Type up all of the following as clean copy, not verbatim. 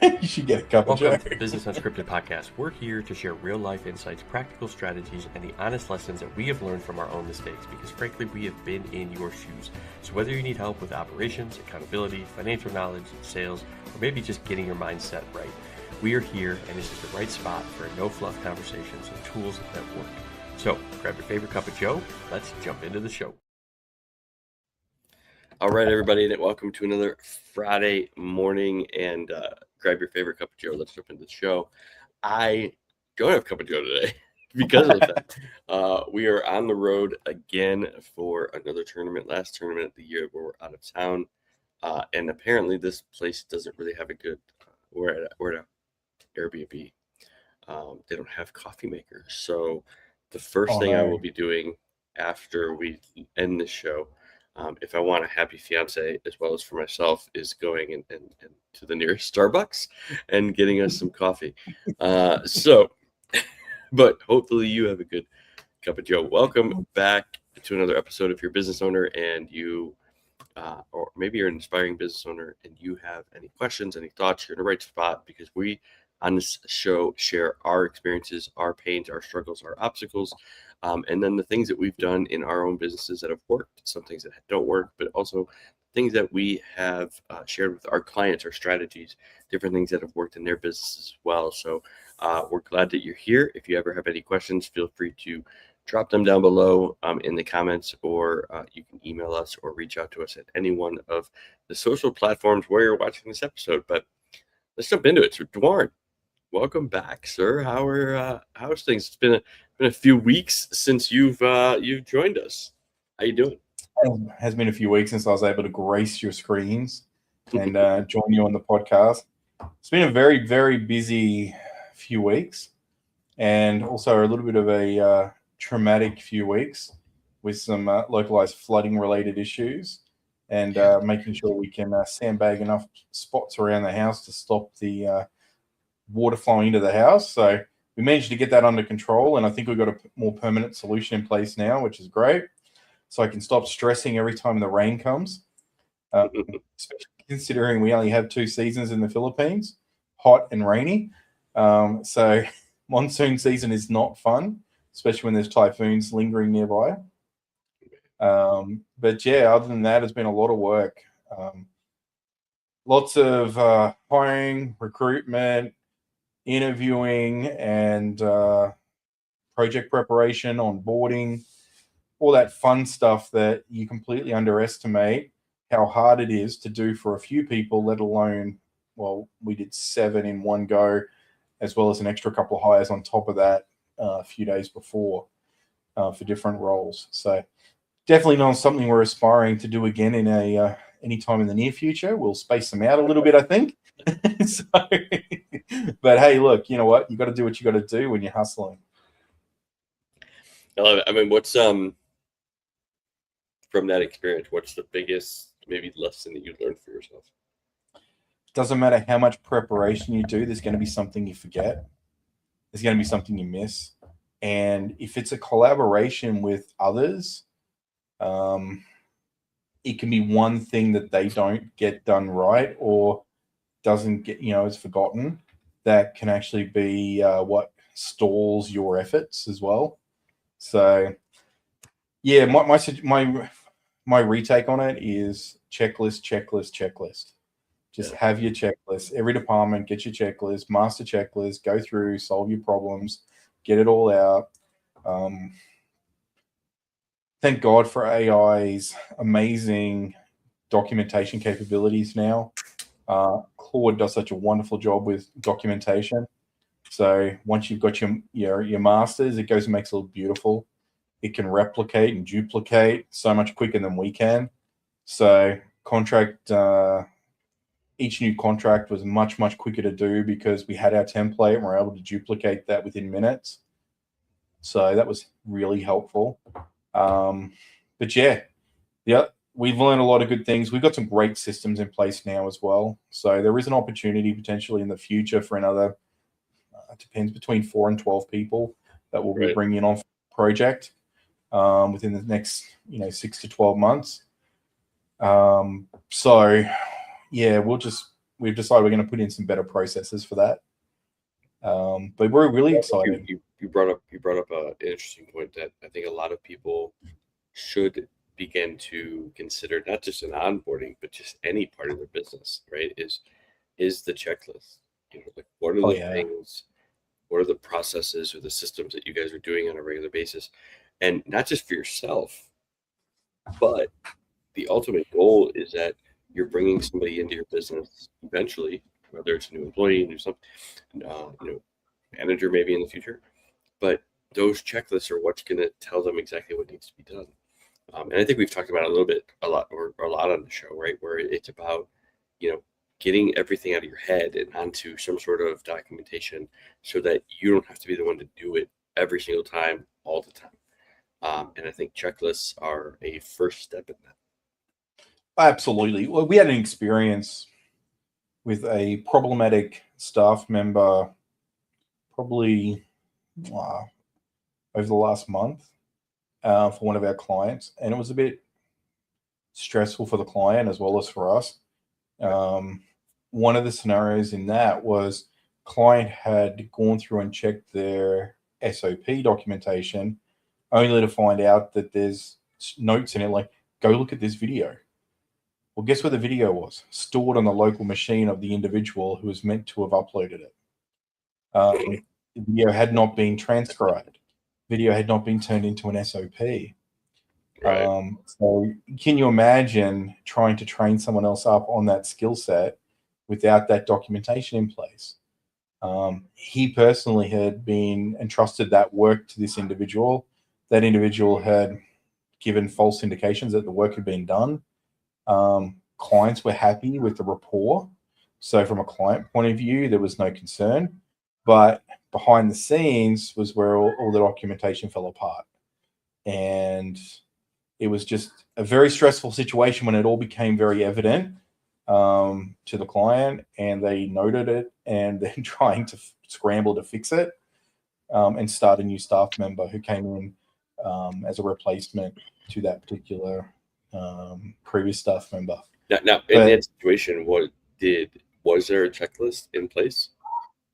You should get a cup of Welcome Joe. to the Business Unscripted podcast. We're here to share real-life insights, practical strategies, and the honest lessons that we have learned from our own mistakes because, frankly, we have been in your shoes. So whether you need help with operations, accountability, financial knowledge, sales, or maybe just getting your mindset right, we are here, and this is the right spot for no-fluff conversations and tools that work. So grab your favorite cup of Joe. Let's jump into the show. All right, everybody, and welcome to another Friday morning, and grab your favorite cup of Joe. Let's jump into the show. I don't have a cup of Joe today because of the fact we are on the road again for another tournament, last tournament of the year where we're out of town, and apparently this place doesn't really have a good, we're at an Airbnb. They don't have coffee makers, so the first thing I will be doing after we end this show, if I want a happy fiance as well as for myself, is going and to the nearest Starbucks and getting us some coffee. But hopefully you have a good cup of Joe. Welcome back to another episode. If you're a business owner and you, or maybe you're an inspiring business owner and you have any questions, any thoughts, you're in the right spot because we on this show share our experiences, our pains, our struggles, our obstacles, and then the things that we've done in our own businesses that have worked, some things that don't work, but also things that we have shared with our clients, our strategies, different things that have worked in their businesses as well. So we're glad that you're here. If you ever have any questions, feel free to drop them down below in the comments, or you can email us or reach out to us at any one of the social platforms where you're watching this episode. But let's jump into it. So Duarne, welcome back, sir. How's things? It's been a few weeks since you've joined us. How you doing? It has been a few weeks since I was able to grace your screens and join you on the podcast. It's been a very, very busy few weeks, and also a little bit of a traumatic few weeks with some localized flooding related issues, and making sure we can sandbag enough spots around the house to stop the water flowing into the house. So we managed to get that under control, and I think we've got a more permanent solution in place now, which is great. So I can stop stressing every time the rain comes, especially considering we only have 2 seasons in the Philippines, hot and rainy. So monsoon season is not fun, especially when there's typhoons lingering nearby. But yeah, other than that, it's been a lot of work. Lots of hiring, recruitment, interviewing, and project preparation, onboarding, all that fun stuff that you completely underestimate how hard it is to do for a few people, let alone, well, we did 7 in one go, as well as an extra couple of hires on top of that a few days before for different roles. So definitely not something we're aspiring to do again in any time in the near future. We'll space them out a little bit, I think. But hey, look, you know what? You got to do what you got to do when you're hustling. I love it. I mean, what's from that experience, what's the biggest maybe lesson that you learned for yourself? Doesn't matter how much preparation you do, there's going to be something you forget. There's going to be something you miss. And if it's a collaboration with others, it can be one thing that they don't get done right or doesn't get, is forgotten, that can actually be what stalls your efforts as well. So yeah, my retake on it is checklist. Just have your checklist. Every department, get your checklist, master checklist, go through, solve your problems, get it all out. Thank God for AI's amazing documentation capabilities now. Claude does such a wonderful job with documentation. So once you've got your masters, it goes and makes it look beautiful. It can replicate and duplicate so much quicker than we can. So each new contract was much, much quicker to do because we had our template and we're able to duplicate that within minutes. So that was really helpful. But yeah, we've learned a lot of good things. We've got some great systems in place now as well. So there is an opportunity potentially in the future for another, it depends, between 4 and 12 people that we'll be bringing on for the project within the next 6 to 12 months. So yeah, we'll just we've decided we're going to put in some better processes for that. But we're really excited. You brought up an interesting point that I think a lot of people should begin to consider, not just an onboarding, but just any part of their business, right? Is the checklist. Like what are the things, what are the processes or the systems that you guys are doing on a regular basis? And not just for yourself, but the ultimate goal is that you're bringing somebody into your business eventually, whether it's a new employee, new something, manager maybe in the future. But those checklists are what's going to tell them exactly what needs to be done. And I think we've talked about it a lot on the show, right? Where it's about, getting everything out of your head and onto some sort of documentation so that you don't have to be the one to do it every single time, all the time. And I think checklists are a first step in that. Absolutely. Well, we had an experience with a problematic staff member probably over the last month for one of our clients, and it was a bit stressful for the client as well as for us. One of the scenarios in that was client had gone through and checked their SOP documentation only to find out that there's notes in it like, go look at this video. Well, guess where the video was? Stored on the local machine of the individual who was meant to have uploaded it. The video had not been transcribed. Video had not been turned into an SOP. Right. So can you imagine trying to train someone else up on that skill set without that documentation in place? He personally had been entrusted that work to this individual. That individual had given false indications that the work had been done. Clients were happy with the rapport. So from a client point of view, there was no concern. But behind the scenes was where all the documentation fell apart. And it was just a very stressful situation when it all became very evident to the client, and they noted it and then trying to scramble to fix it and start a new staff member who came in as a replacement to that particular previous staff member. Now in that situation, was there a checklist in place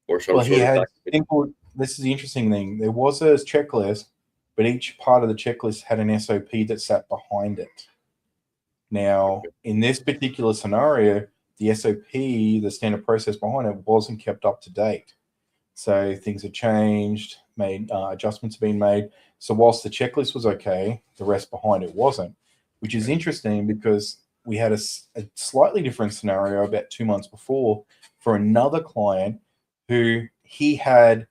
or some sort of simple? This is the interesting thing. There was a checklist, but each part of the checklist had an SOP that sat behind it. Now, in this particular scenario, the SOP, the standard process behind it, wasn't kept up to date. So things have changed, adjustments have been made. So whilst the checklist was okay, the rest behind it wasn't, which is interesting because we had a slightly different scenario about 2 months before for another client who he had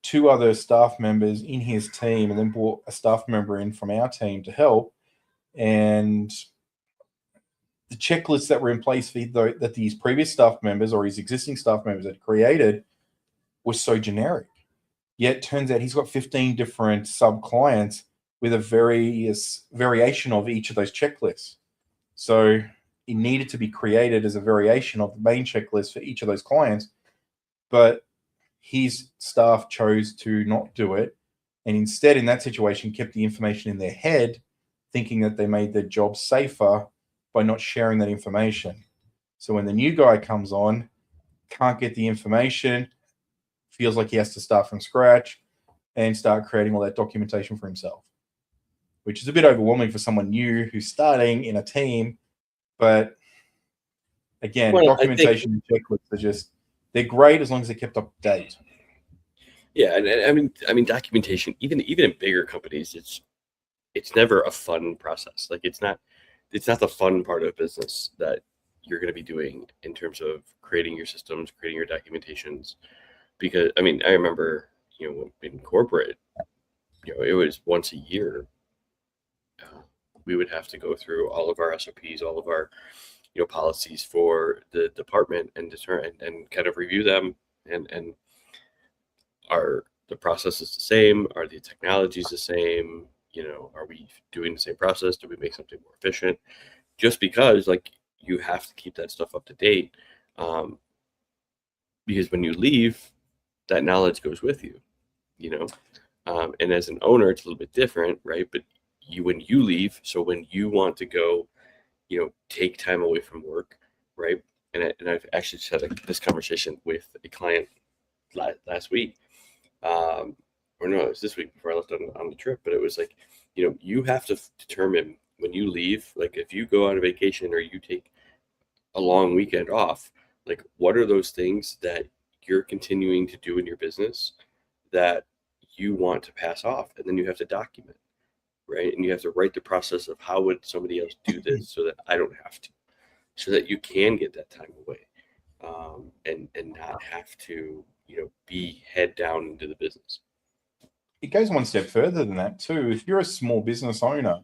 2 other staff members in his team and then brought a staff member in from our team to help. And the checklists that were in place that these previous staff members or his existing staff members had created was so generic. Yet it turns out he's got 15 different sub-clients with a various variation of each of those checklists. So it needed to be created as a variation of the main checklist for each of those clients, but his staff chose to not do it, and instead in that situation kept the information in their head, thinking that they made their job safer by not sharing that information. So when the new guy comes on, can't get the information, feels like he has to start from scratch and start creating all that documentation for himself, which is a bit overwhelming for someone new who's starting in a team. But again, documentation and checklists are they're great as long as they're kept up to date. Yeah, and I mean documentation, even in bigger companies, it's never a fun process. Like it's not the fun part of business that you're going to be doing in terms of creating your systems, creating your documentations. Because I mean, I remember, in corporate, it was once a year. We would have to go through all of our SOPs, all of our, policies for the department and determine and kind of review them. And are the processes the same? Are the technologies the same? Are we doing the same process? Do we make something more efficient? Just because, you have to keep that stuff up to date, because when you leave, that knowledge goes with you, and as an owner, it's a little bit different, right? But when you leave, so when you want to go, take time away from work, right? and I've actually just had this conversation with a client last week, or no, it was this week before I left on the trip. But it was like, you have to determine when you leave, like if you go on a vacation or you take a long weekend off, like what are those things that you're continuing to do in your business that you want to pass off, and then you have to document, right? And you have to write the process of how would somebody else do this so that I don't have to, so that you can get that time away, and not have to, be head down into the business. It goes one step further than that too. If you're a small business owner,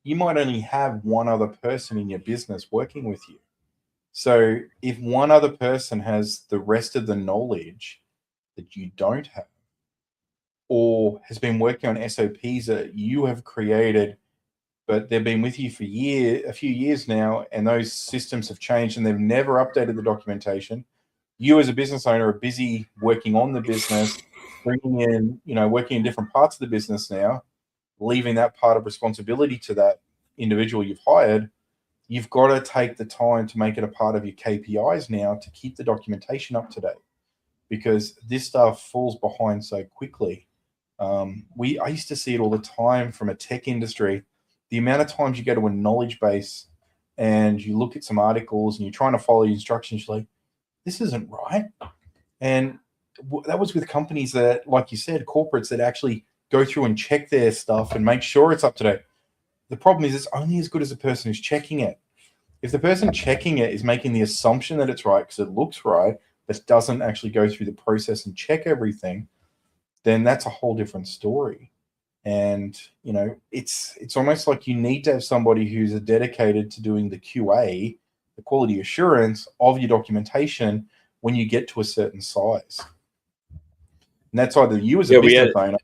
you might only have one other person in your business working with you. So if one other person has the rest of the knowledge that you don't have, or has been working on SOPs that you have created, but they've been with you for a few years now, and those systems have changed and they've never updated the documentation. You as a business owner are busy working on the business, bringing in, working in different parts of the business now, leaving that part of responsibility to that individual you've hired. You've got to take the time to make it a part of your KPIs now to keep the documentation up to date, because this stuff falls behind so quickly. I used to see it all the time from a tech industry. The amount of times you go to a knowledge base and you look at some articles and you're trying to follow the instructions, you're like, this isn't right. And that was with companies that, like you said, corporates that actually go through and check their stuff and make sure it's up to date. The problem is it's only as good as the person who's checking it. If the person checking it is making the assumption that it's right because it looks right, but doesn't actually go through the process and check everything, then that's a whole different story. And, it's almost like you need to have somebody who's dedicated to doing the QA, the quality assurance of your documentation when you get to a certain size. And that's either you as a business owner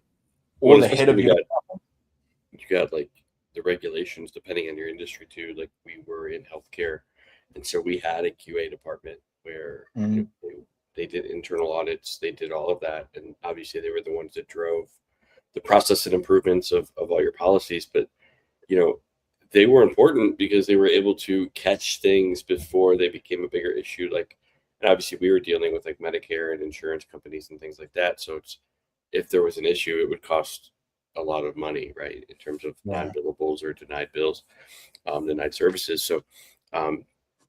or the head of your department. You got like the regulations depending on your industry too. Like we were in healthcare, and so we had a QA department where they did internal audits, they did all of that, and obviously they were the ones that drove the process and improvements of all your policies. But they were important because they were able to catch things before they became a bigger issue. Like, and obviously we were dealing with like Medicare and insurance companies and things like that. So if there was an issue, it would cost a lot of money, right, in terms of non-billables or denied bills, denied services. So on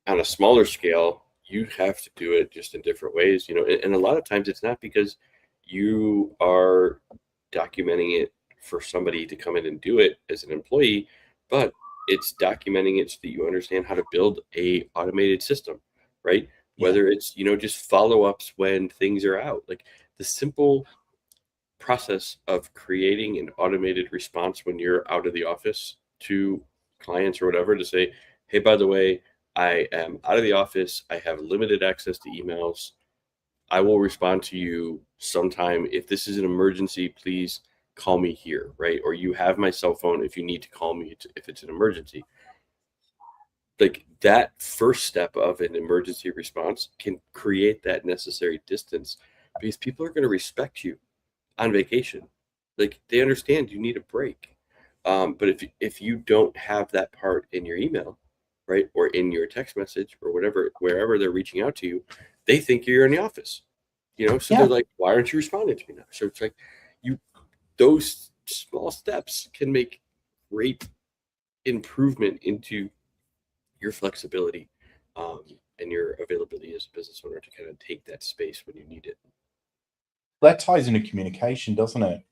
a smaller scale, you have to do it just in different ways, and a lot of times it's not because you are documenting it for somebody to come in and do it as an employee, but it's documenting it so that you understand how to build a automated system, right? Whether it's, just follow-ups when things are out, like the simple process of creating an automated response when you're out of the office to clients or whatever, to say, hey, by the way, I am out of the office. I have limited access to emails. I will respond to you sometime. If this is an emergency, please call me here, right? Or you have my cell phone if you need to call me if it's an emergency. Like that first step of an emergency response can create that necessary distance, because people are going to respect you on vacation. Like they understand you need a break. But if you don't have that part in your email, right, or in your text message or whatever, wherever they're reaching out to you, they think you're in the office, so they're like, why aren't you responding to me now? So it's like those small steps can make great improvement into your flexibility and your availability as a business owner to kind of take that space when you need it. That ties into communication, doesn't it?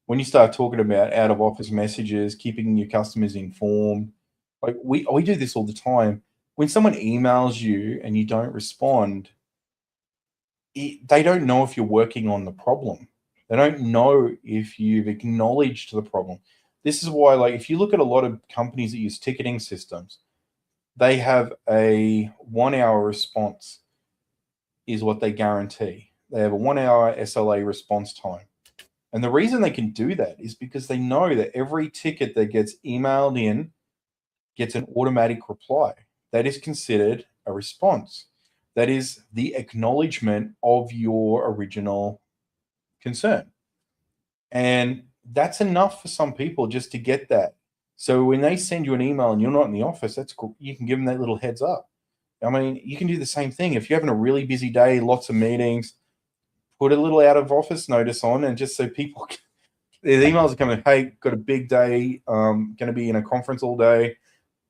When you start talking about out of office messages, keeping your customers informed, like we do this all the time. When someone emails you and you don't respond, they don't know if you're working on the problem. They don't know if you've acknowledged the problem. This is why, like, if you look at a lot of companies that use ticketing systems, they have a 1 hour response is what they guarantee. They have a 1 hour SLA response time. And the reason they can do that is because they know that every ticket that gets emailed in gets an automatic reply. That is considered a response. That is the acknowledgement of your original concern. And that's enough for some people just to get that. So when they send you an email and you're not in the office, that's cool. You can give them that little heads up. I mean, you can do the same thing. If you're having a really busy day, lots of meetings, put a little out of office notice on, and just so people, their emails are coming, hey, got a big day, going to be in a conference all day.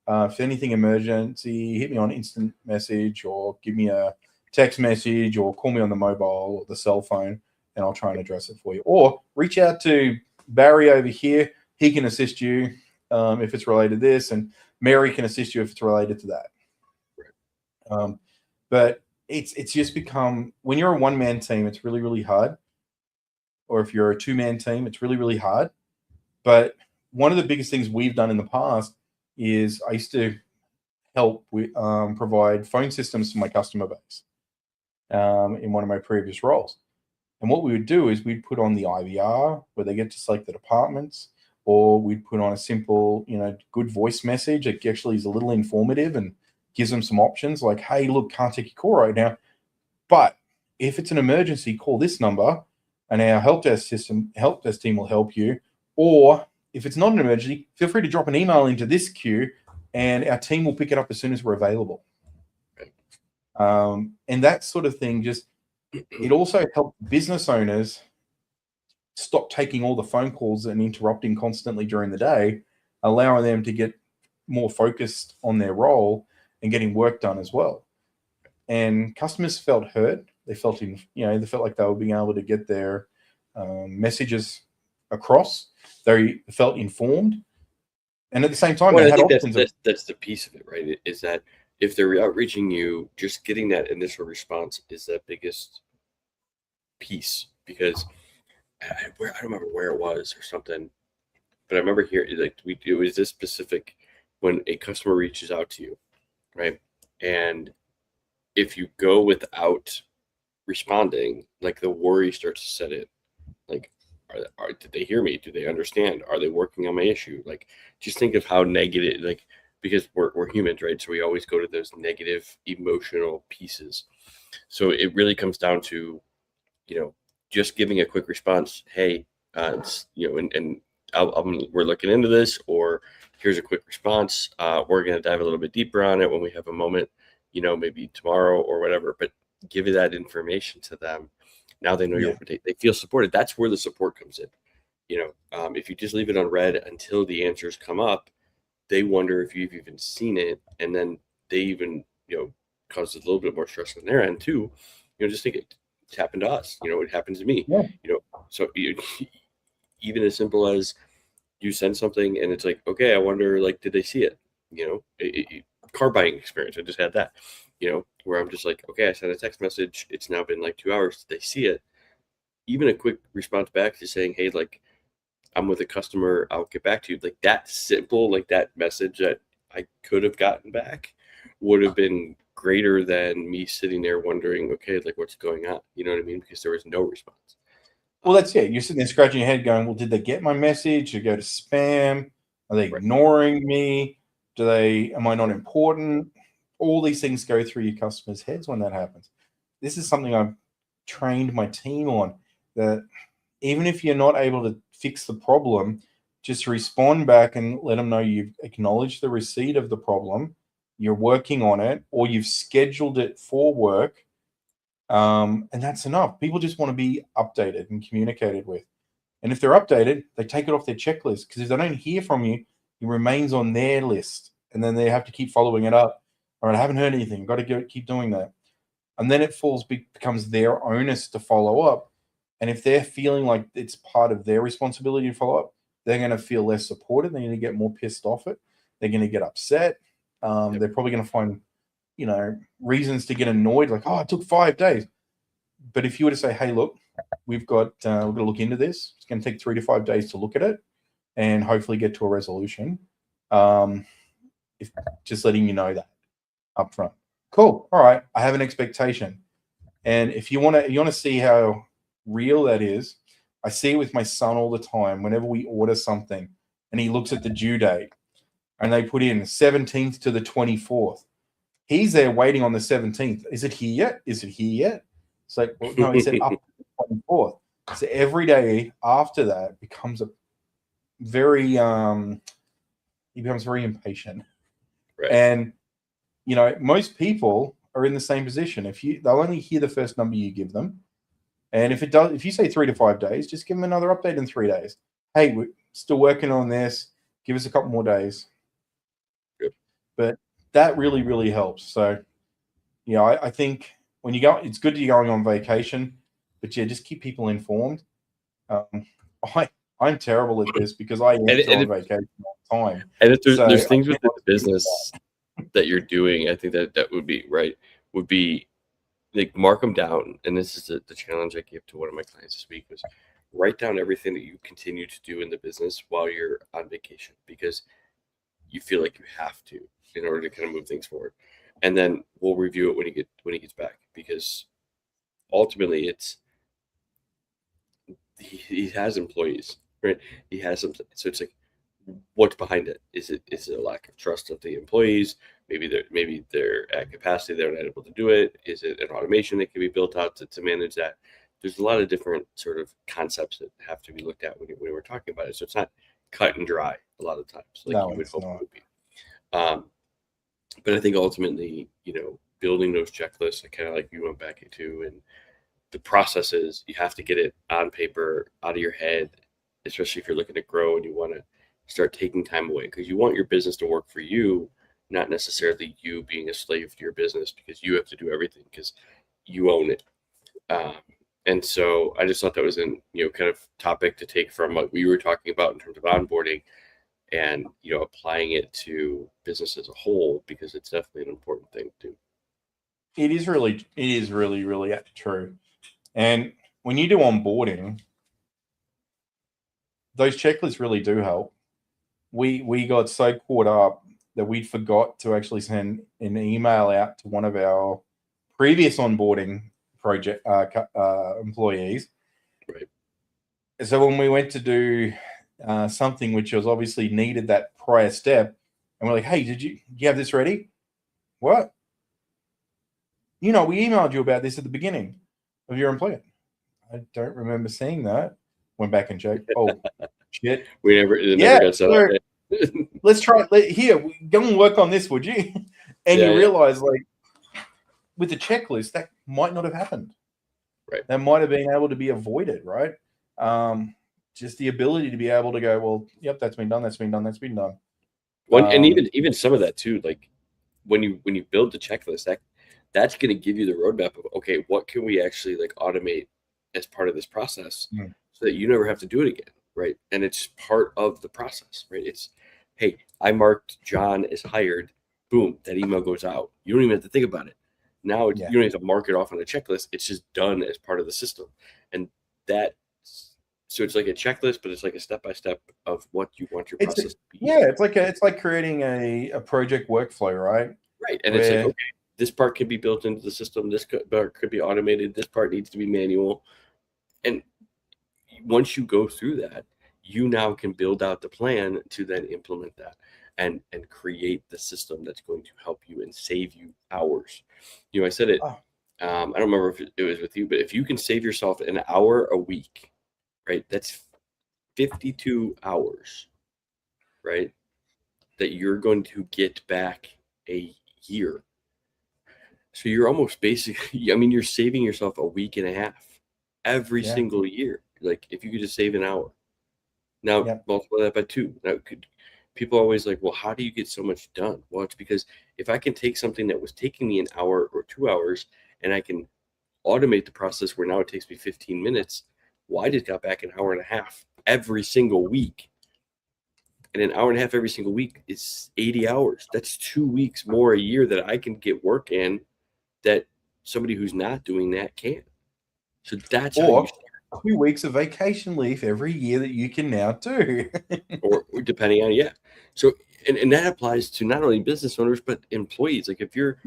If anything emergency, hit me on instant message or give me a text message or call me on the mobile or the cell phone, and I'll try and address it for you. Or reach out to Barry over here. He can assist you if it's related to this, and Mary can assist you if it's related to that. But it's just become, when you're a one-man team, it's really, really hard. Or if you're a two-man team, it's really, really hard. But one of the biggest things we've done in the past is I used to help with, provide phone systems to my customer base in one of my previous roles. And what we would do is we'd put on the IVR where they get to select the departments, or we'd put on a simple, good voice message that actually is a little informative and gives them some options like, hey, look, can't take your call right now, but if it's an emergency, call this number and our help desk team will help you. Or if it's not an emergency, feel free to drop an email into this queue and our team will pick it up as soon as we're available. And that sort of thing, it also helped business owners stop taking all the phone calls and interrupting constantly during the day, allowing them to get more focused on their role and getting work done as well. And customers felt heard. They felt they felt like they were being able to get their messages across. They felt informed, and at the same time, they had options. That's the piece of it, right? Is that if they're outreaching you, just getting that initial response is the biggest piece. Because I don't remember where it was or something, but I remember here, it was this specific when a customer reaches out to you, right? And if you go without responding, like the worry starts to set in. Like, did they hear me? Do they understand? Are they working on my issue? Like, just think of how negative, like, because we're humans, right? So we always go to those negative emotional pieces. So it really comes down to, just giving a quick response. Hey, and we're looking into this, or here's a quick response. We're going to dive a little bit deeper on it when we have a moment, maybe tomorrow or whatever, but give you that information to them. Now they know they feel supported. That's where the support comes in. If you just leave it on red until the answers come up, they wonder if you've even seen it. And then they even, cause a little bit more stress on their end too. Just think it's happened to us, it happened to me, so even as simple as you send something and it's like, okay, I wonder, like, did they see it? Car buying experience. I just had that, where I'm just like, okay, I sent a text message. It's now been like 2 hours. Did they see it? Even a quick response back to saying, hey, like, I'm with a customer, I'll get back to you. Like, that simple, like, that message that I could have gotten back would have been greater than me sitting there wondering, okay, like, what's going on? You know what I mean? Because there was no response. Well, that's it. You're sitting there scratching your head going, well, did they get my message? Did it go to spam? Are they ignoring me? Am I not important? All these things go through your customers' heads when that happens. This is something I've trained my team on, that even if you're not able to fix the problem, just respond back and let them know you've acknowledged the receipt of the problem, you're working on it, or you've scheduled it for work. And that's enough. People just want to be updated and communicated with. And if they're updated, they take it off their checklist, because if they don't hear from you, it remains on their list. And then they have to keep following it up. All right, I haven't heard anything. Got to keep doing that. And then it becomes their onus to follow up. And if they're feeling like it's part of their responsibility to follow up, they're going to feel less supported. They're going to get more pissed off it. They're going to get upset. They're probably going to find, reasons to get annoyed, like, oh, it took 5 days. But if you were to say, hey, look, we've got to look into this. It's going to take 3 to 5 days to look at it and hopefully get to a resolution. Just letting you know that up front. Cool. All right. I have an expectation. And if you want to see how real that is, I see it with my son all the time. Whenever we order something and he looks at the due date and they put in 17th to the 24th, he's there waiting on the 17th. Is it here yet? Is it here yet? It's like, well, no, he said up to the 24th. So every day after that becomes he becomes very impatient. Right. And, most people are in the same position. They'll only hear the first number you give them. And if you say 3 to 5 days, just give them another update in 3 days. Hey, we're still working on this. Give us a couple more days. Good. But that really, really helps. So, I think when you go, it's good you're going on vacation, but yeah, just keep people informed. I'm terrible at this because I answer on vacation all the time. And if there's things within the business that you're doing, I think that would be right. Would be like mark them down. And this is the challenge I gave to one of my clients this week was write down everything that you continue to do in the business while you're on vacation because you feel like you have to in order to kind of move things forward. And then we'll review it when he gets back because ultimately he has employees, right? He has something. So it's like, what's behind it? Is it a lack of trust of the employees? Maybe they're at capacity, they're not able to do it. Is it an automation that can be built out to manage that? There's a lot of different sort of concepts that have to be looked at when we're talking about it. So it's not cut and dry a lot of times, like you would hope it would be. But I think ultimately, building those checklists, kind of like you went back into, and the processes, you have to get it on paper, out of your head, especially if you're looking to grow and you want to start taking time away because you want your business to work for you, not necessarily you being a slave to your business because you have to do everything because you own it. And so I just thought that was an kind of topic to take from what we were talking about in terms of onboarding and applying it to business as a whole because it's definitely an important thing too. It is really, really true. And when you do onboarding, those checklists really do help. We got so caught up that we forgot to actually send an email out to one of our previous onboarding project employees. Right. So when we went to do something which was obviously needed that prior step, and we're like, hey, do you have this ready? What? We emailed you about this at the beginning of your employment. I don't remember seeing that. Went back and checked. Oh, shit. It never got set up. Let's try it. Here, go and work on this, would you? And you realize, like, with the checklist, that might not have happened. Right. That might have been able to be avoided, right? Just the ability to be able to go, well, yep, that's been done, that's been done, that's been done. Well, and even some of that too, like when you build the checklist, that's going to give you the roadmap of, okay, what can we actually like automate as part of this process so that you never have to do it again, right? And it's part of the process, right? It's, hey, I marked John as hired, boom, that email goes out. You don't even have to think about it. Now you don't have to mark it off on a checklist. It's just done as part of the system. And so it's like a checklist, but it's like a step-by-step of what you want your process to be. Yeah, it's like creating a project workflow, right? Right. And it's like, okay, this part can be built into the system. This part could be automated. This part needs to be manual. And once you go through that, you now can build out the plan to then implement that and create the system that's going to help you and save you hours. I said it, I don't remember if it was with you, but if you can save yourself an hour a week, right, that's 52 hours, right, that you're going to get back a year. So you're almost basically, you're saving yourself a week and a half every single year. Like if you could just save an hour. Now multiply that by 2. Now people are always like, well, how do you get so much done? Well, it's because if I can take something that was taking me an hour or 2 hours and I can automate the process where now it takes me 15 minutes, well, I just got back an hour and a half every single week. And an hour and a half every single week is 80 hours. That's 2 weeks more a year that I can get work in that somebody who's not doing that can. So that's how you start. 2 weeks of vacation leave every year that you can now do. or depending on, So, and that applies to not only business owners, but employees. Like if you're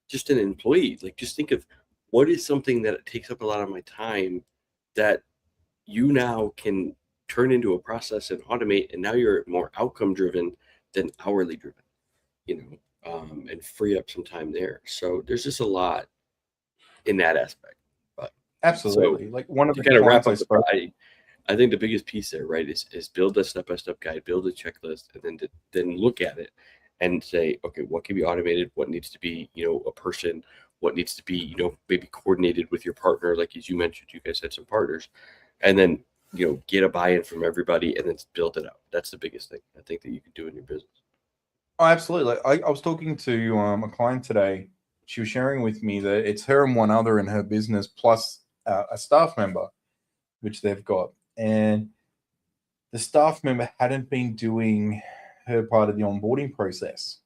just an employee, like just think of what is something that takes up a lot of my time that you now can turn into a process and automate. And now you're more outcome driven than hourly driven, and free up some time there. So there's just a lot in that aspect. But absolutely. So, like one of the kind of wrap up, I think the biggest piece there, right, is build a step-by-step guide, build a checklist, and then look at it and say, okay, what can be automated? What needs to be, a person? What needs to be, maybe coordinated with your partner? Like, as you mentioned, you guys had some partners, and then, get a buy-in from everybody and then build it out. That's the biggest thing I think that you can do in your business. Oh, absolutely. I was talking to a client today. She was sharing with me that it's her and one other in her business, plus a staff member, which they've got. And the staff member hadn't been doing her part of the onboarding process.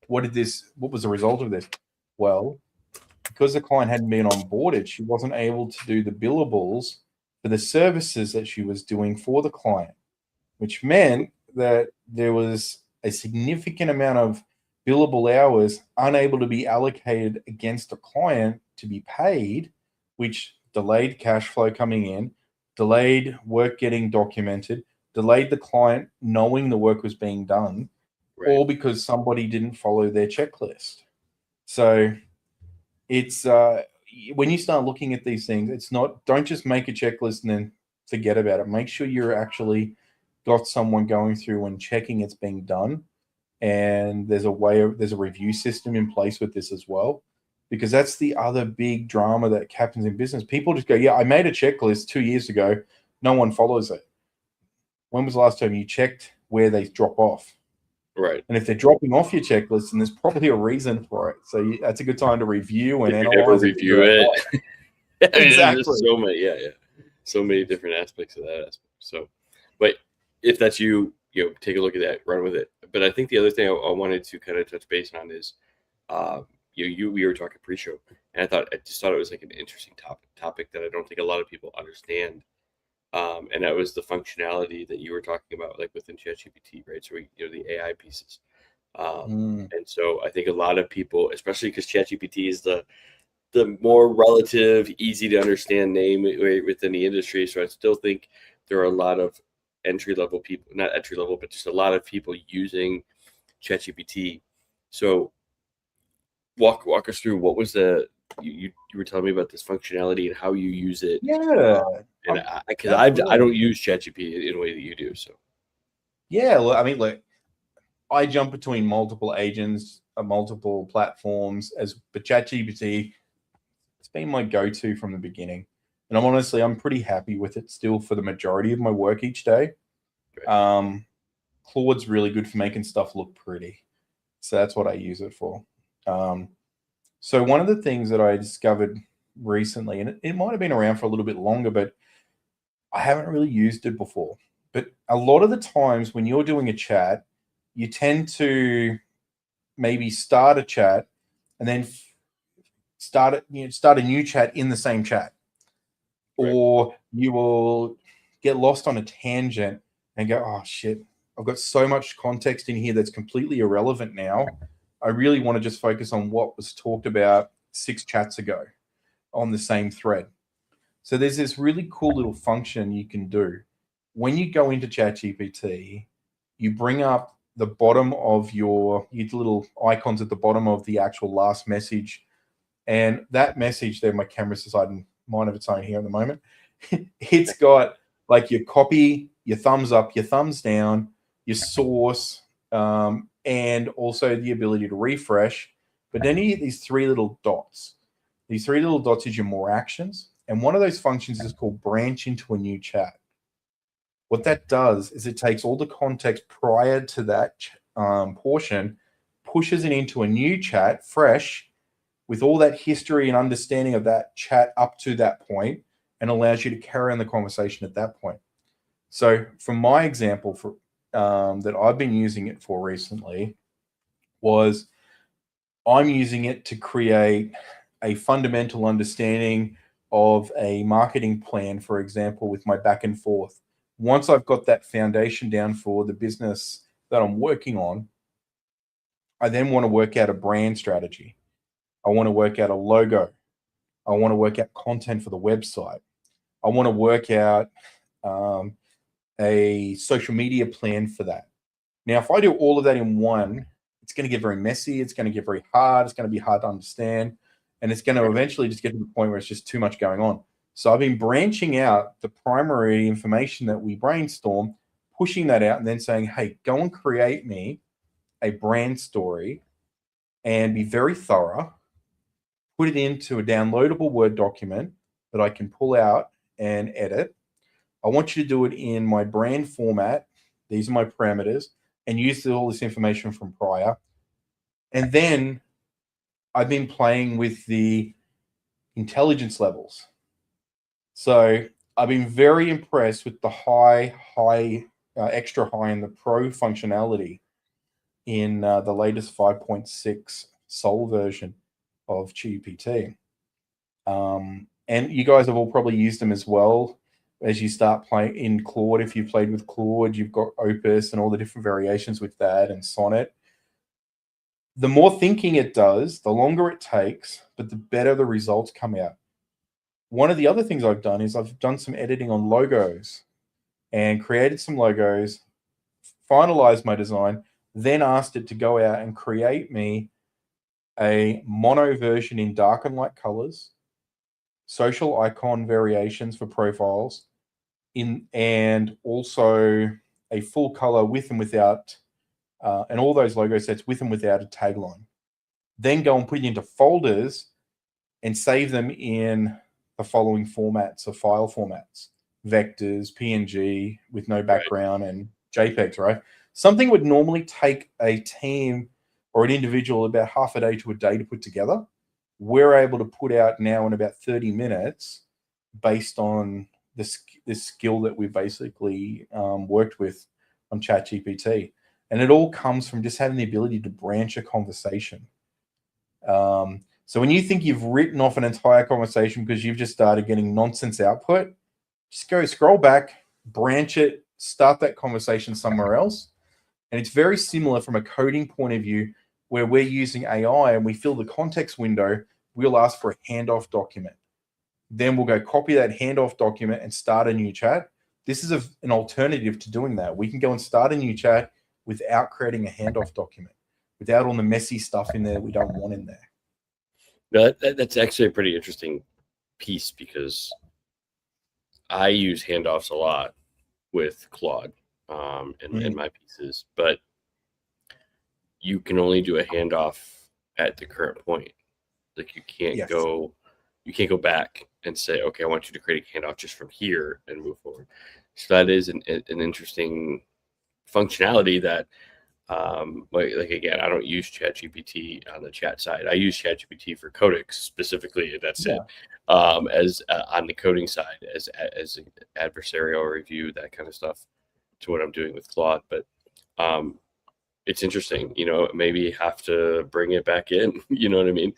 What was the result of this? Well, because the client hadn't been onboarded, she wasn't able to do the billables for the services that she was doing for the client, which meant that there was a significant amount of billable hours unable to be allocated against a client to be paid, which delayed cash flow coming in, delayed work getting documented, delayed the client knowing the work was being done, Right. all because somebody didn't follow their checklist. So it's when you start looking at these things, it's not, don't just make a checklist and then forget about it. Make sure you're actually got someone going through and checking it's being done. And there's a review system in place with this as well, because that's the other big drama that happens in business. People just go, yeah, I made a checklist 2 years ago. No one follows it. When was the last time you checked where they drop off? Right. And if they're dropping off your checklist, then there's probably a reason for it. So that's a good time to review and analyze it. Review it. Exactly. So many, so many different aspects of that aspect. So, but if that's you, take a look at that, run with it. But I think the other thing I wanted to kind of touch base on is, we were talking pre-show, and I just thought it was like an interesting topic that I don't think a lot of people understand. And that was the functionality that you were talking about, like within ChatGPT, right? So the AI pieces. And so I think a lot of people, especially because ChatGPT is the more relative, easy to understand name within the industry. So I still think there are a lot of entry-level people, not entry-level, but just a lot of people using ChatGPT. So walk us through, what was you were telling me about this functionality and how you use it. Yeah. And because I don't use ChatGPT in a way that you do. So yeah, well, I mean, like, I jump between multiple agents, multiple platforms, but ChatGPT, it's been my go-to from the beginning. And I'm pretty happy with it still for the majority of my work each day. Right. Claude's really good for making stuff look pretty. So that's what I use it for. So one of the things that I discovered recently, and it might have been around for a little bit longer, but I haven't really used it before. But a lot of the times when you're doing a chat, you tend to maybe start a chat and then start a new chat in the same chat. Right. Or you will get lost on a tangent and go, oh shit, I've got so much context in here that's completely irrelevant now. I really want to just focus on what was talked about 6 chats ago on the same thread. So there's this really cool little function you can do. When you go into ChatGPT, you bring up the bottom of you get little icons at the bottom of the actual last message. And that message there, my camera's deciding mine of its own here at the moment. It's got like your copy, your thumbs up, your thumbs down, your source, and also the ability to refresh. But then you get these 3 little dots. These 3 little dots is your more actions. And one of those functions is called branch into a new chat. What that does is it takes all the context prior to that portion, pushes it into a new chat, fresh, with all that history and understanding of that chat up to that point, and allows you to carry on the conversation at that point. So from my example that I've been using it for recently was I'm using it to create a fundamental understanding of a marketing plan, for example, with my back and forth. Once I've got that foundation down for the business that I'm working on, I then want to work out a brand strategy. I want to work out a logo. I want to work out content for the website. I want to work out a social media plan for that. Now, if I do all of that in one, it's going to get very messy. It's going to get very hard. It's going to be hard to understand. And it's going to eventually just get to the point where it's just too much going on. So I've been branching out the primary information that we brainstorm, pushing that out, and then saying, hey, go and create me a brand story and be very thorough, put it into a downloadable Word document that I can pull out and edit. I want you to do it in my brand format. These are my parameters, and use all this information from prior. And then I've been playing with the intelligence levels. So I've been very impressed with the extra high, and the pro functionality in the latest 5.6 Sol version of GPT. And you guys have all probably used them as well as you start playing in Claude. If you've played with Claude, you've got Opus and all the different variations with that, and Sonnet. The more thinking it does, the longer it takes, but the better the results come out. One of the other things I've done is I've done some editing on logos and created some logos, finalized my design, then asked it to go out and create me a mono version in dark and light colors, social icon variations for profiles, and also a full color with and without, and all those logo sets with and without a tagline. Then go and put it into folders and save them in the following formats or file formats: vectors, PNG with no background, and JPEGs, right? Something would normally take a team or an individual about half a day to a day to put together. We're able to put out now in about 30 minutes based on this skill that we basically worked with on ChatGPT. And it all comes from just having the ability to branch a conversation. So when you think you've written off an entire conversation because you've just started getting nonsense output, just go scroll back, branch it, start that conversation somewhere else. And it's very similar from a coding point of view, where we're using AI and we fill the context window. We'll ask for a handoff document. Then we'll go copy that handoff document and start a new chat. This is an alternative to doing that. We can go and start a new chat without creating a handoff document, without all the messy stuff in there we don't want in there. No, that's actually a pretty interesting piece, because I use handoffs a lot with Claude in my pieces, but you can only do a handoff at the current point. Like you can't go back and say, okay, I want you to create a handoff just from here and move forward. So that is an interesting functionality that, like again, I don't use ChatGPT on the chat side. I use ChatGPT for coding specifically. That's it. As on the coding side, as an adversarial review, that kind of stuff, to what I'm doing with Claude. But it's interesting, maybe have to bring it back in, you know what I mean?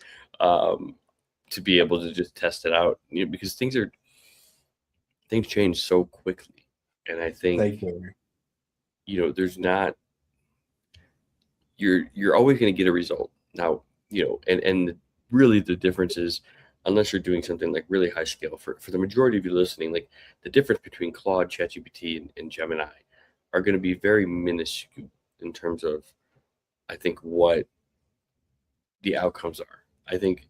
To be able to just test it out, because things change so quickly. And I think they do. There's not, you're always going to get a result now, and really the difference is, unless you're doing something like really high scale, for the majority of you listening, like the difference between Claude, ChatGPT, and Gemini are going to be very minuscule in terms of, I think, what the outcomes are. I think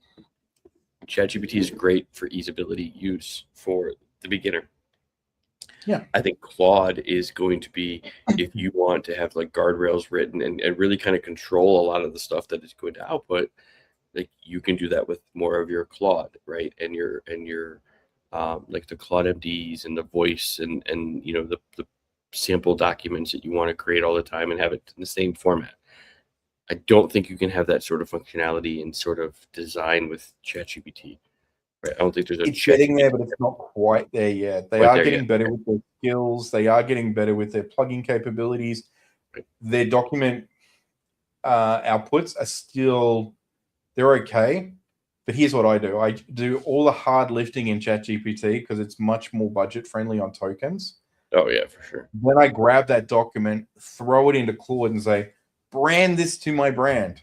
ChatGPT is great for easeability use for the beginner. Yeah. I think Claude is going to be, if you want to have like guardrails written and really kind of control a lot of the stuff that is going to output, like you can do that with more of your Claude, right? And your like the Claude MDs and the voice and the sample documents that you want to create all the time and have it in the same format. I don't think you can have that sort of functionality and sort of design with ChatGPT. Right? I don't think there's a. It's getting there, but it's not quite there yet. They are getting better with their skills. They are getting better with their plugin capabilities. Right. Their document outputs are still, they're okay. But here's what I do. I do all the hard lifting in ChatGPT because it's much more budget friendly on tokens. Oh, yeah, for sure. Then I grab that document, throw it into Claude and say, brand this to my brand.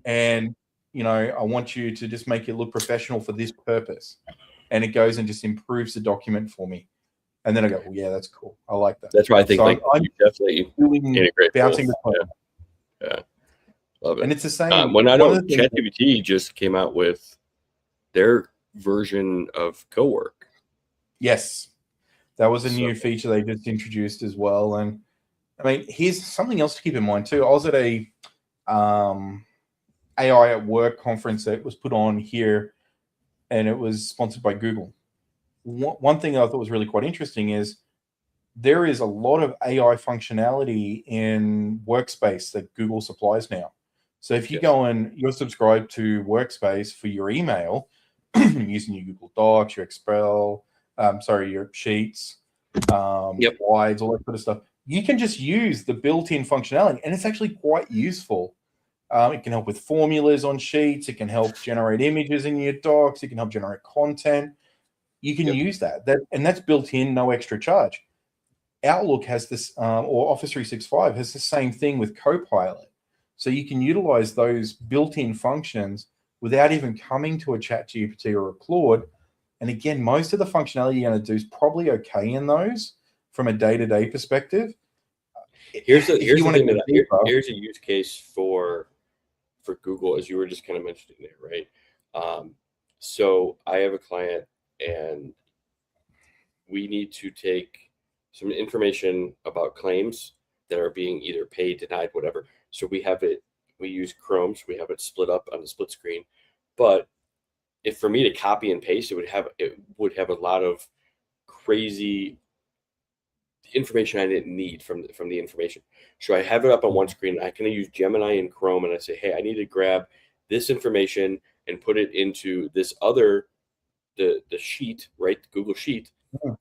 And, I want you to just make it look professional for this purpose. And it goes and just improves the document for me. And then I go, well, yeah, that's cool. I like that. That's why I think so I'm you definitely integrate bouncing both. Yeah. Love it. And it's the same. When I know ChatGPT just came out with their version of co-work. Yes. That was a new feature they just introduced as well. And I mean, here's something else to keep in mind too. I was at a AI at Work conference that was put on here, and it was sponsored by Google. One thing I thought was really quite interesting is there is a lot of AI functionality in Workspace that Google supplies now. So if you go and you're subscribed to Workspace for your email, using your Google Docs, your Excel, your Sheets, Slides, all that sort of stuff, you can just use the built-in functionality, and it's actually quite useful. It can help with formulas on Sheets. It can help generate images in your docs. It can help generate content. You can use that, and that's built in, no extra charge. Outlook has this, or Office 365 has the same thing with Copilot. So you can utilize those built-in functions without even coming to a ChatGPT or a Claude. And again, most of the functionality you're going to do is probably okay in those from a day-to-day perspective. Here's a use case for Google, as you were just kind of mentioning there, right? So I have a client, and we need to take some information about claims that are being either paid, denied, whatever. So we use Chrome, so we have it split up on the split screen. But if for me to copy and paste, it would have a lot of crazy information I didn't need from the information. So I have it up on one screen. I can use Gemini and Chrome, and I say, hey, I need to grab this information and put it into this other, the sheet, right? The Google Sheet.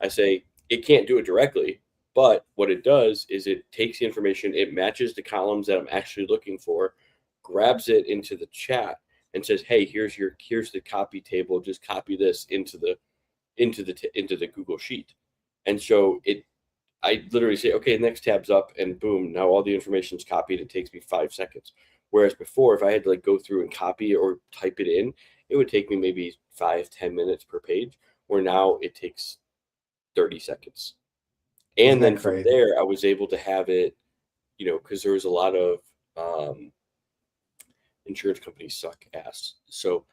I say, it can't do it directly, but what it does is it takes the information, it matches the columns that I'm actually looking for, grabs it into the chat, and says, hey, here's the copy table. Just copy this into the Google Sheet. And so I literally say, okay, next tab's up, and boom, now all the information's copied. It takes me 5 seconds. Whereas before, if I had to go through and copy or type it in, it would take me maybe 5-10 minutes per page, where now it takes 30 seconds. And then from there, I was able to have it, because there was a lot of insurance companies suck ass. So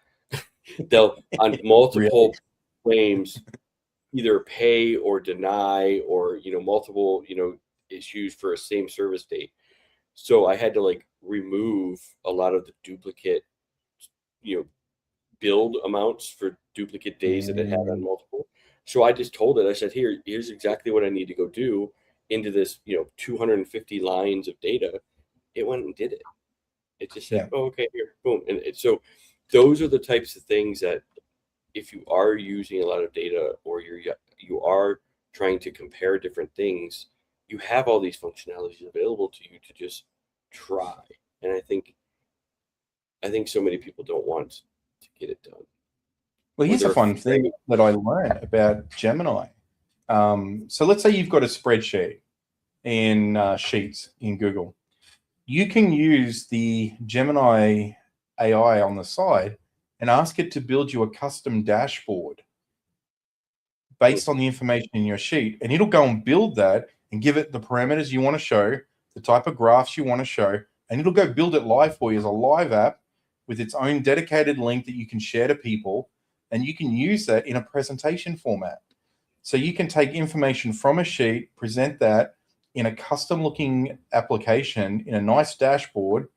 they'll, on multiple claims, either pay or deny, or, multiple, issues for a same service date. So I had to remove a lot of the duplicate, build amounts for duplicate days that it had on multiple. So I just told it, I said, here's exactly what I need to go do into this, 250 lines of data. It went and did it. It just said, oh, okay, here, boom. And so those are the types of things that if you are using a lot of data, or you are trying to compare different things, you have all these functionalities available to you to just try. And I think so many people don't want to get it done. Well, here's a fun thing that I learned about Gemini. So let's say you've got a spreadsheet in Sheets in Google. You can use the Gemini AI on the side and ask it to build you a custom dashboard based on the information in your sheet. And it'll go and build that and give it the parameters you want to show, the type of graphs you want to show, and it'll go build it live for you as a live app with its own dedicated link that you can share to people. And you can use that in a presentation format. So you can take information from a sheet, present that in a custom looking application in a nice dashboard,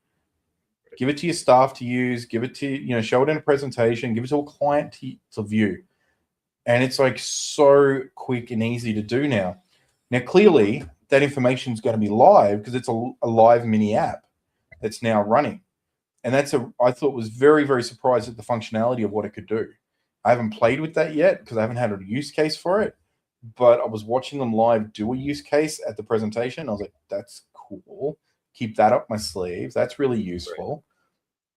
give it to your staff to use, give it to, show it in a presentation, give it to a client to view. And it's so quick and easy to do now. Now, clearly that information is going to be live because it's a live mini app that's now running. And I thought was very, very surprised at the functionality of what it could do. I haven't played with that yet because I haven't had a use case for it, but I was watching them live do a use case at the presentation. I was like, that's cool. Keep that up my sleeve. That's really useful.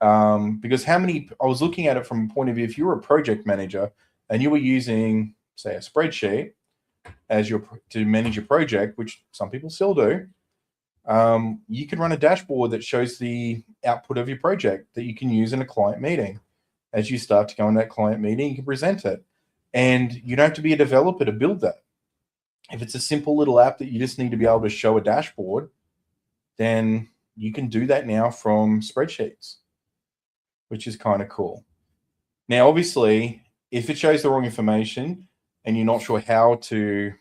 Because I was looking at it from a point of view, if you were a project manager and you were using, say, a spreadsheet to manage your project, which some people still do, you can run a dashboard that shows the output of your project that you can use in a client meeting. As you start to go in that client meeting, you can present it. And you don't have to be a developer to build that. If it's a simple little app that you just need to be able to show a dashboard, then you can do that now from spreadsheets, which is kind of cool. Now, obviously, if it shows the wrong information and you're not sure how to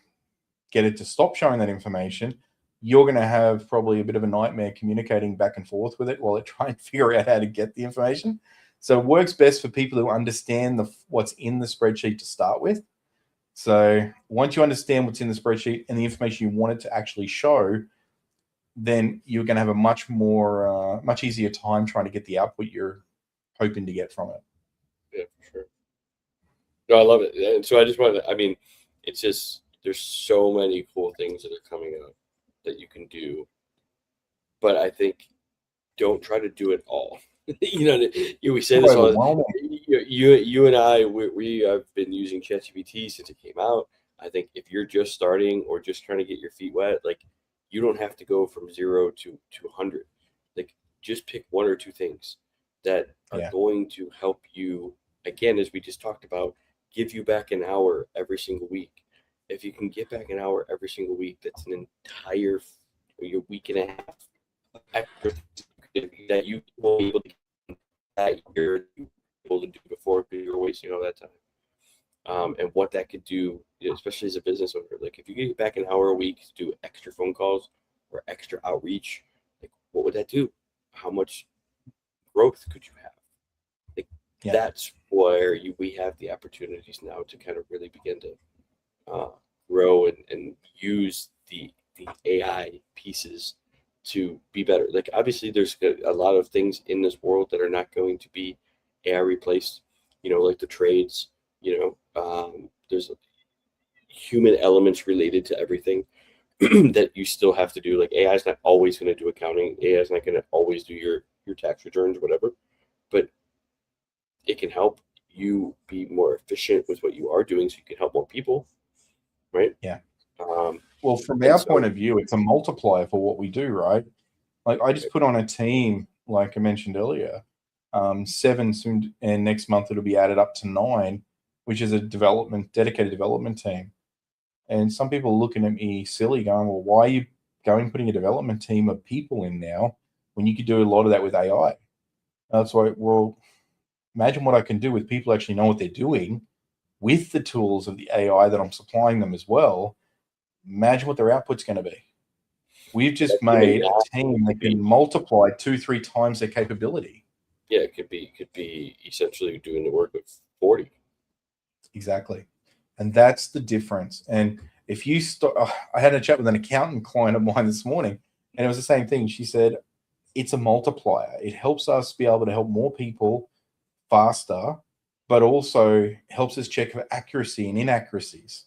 get it to stop showing that information, you're going to have probably a bit of a nightmare communicating back and forth with it while it tries to figure out how to get the information. So it works best for people who understand what's in the spreadsheet to start with. So once you understand what's in the spreadsheet and the information you want it to actually show, then you're going to have a much easier time trying to get the output you're hoping to get from it. Yeah, for sure. No, I love it. And so I just wanted to, I mean, it's just, there's so many cool things that are coming up that you can do. But I think don't try to do it all. We say this all. You and I, we have been using ChatGPT since it came out. I think if you're just starting or just trying to get your feet wet, like you don't have to go from 0 to 100. Like just pick one or two things that are going to help you. Again, as we just talked about, give you back an hour every single week. If you can get back an hour every single week, that's an entire week and a half extra that you will be able to get that you're able to do before because you're wasting all that time. And what that could do, especially as a business owner, like if you get back an hour a week to do extra phone calls or extra outreach, like what would that do? How much growth could you have? Like that's where we have the opportunities now to kind of really begin to grow and use the AI pieces to be better. Like obviously there's a lot of things in this world that are not going to be AI replaced, like the trades, there's human elements related to everything that you still have to do. Like AI is not always going to do accounting. AI is not going to always do your tax returns or whatever, but it can help you be more efficient with what you are doing so you can help more people. Right. Yeah. Well, from our point of view, it's a multiplier for what we do, right? Like I just put on a team, like I mentioned earlier, 7 soon, and next month it'll be added up to 9, which is a dedicated development team. And some people are looking at me silly going, well, why are you putting a development team of people in now when you could do a lot of that with AI? That's why, well, imagine what I can do with people actually know what they're doing with the tools of the AI that I'm supplying them as well. Imagine what their output's going to be. We've just made a team that can multiply 2-3 times their capability. Yeah, it could be essentially doing the work of 40. Exactly. And that's the difference. And if you I had a chat with an accountant client of mine this morning, and it was the same thing. She said, it's a multiplier. It helps us be able to help more people faster, but also helps us check for accuracy and inaccuracies.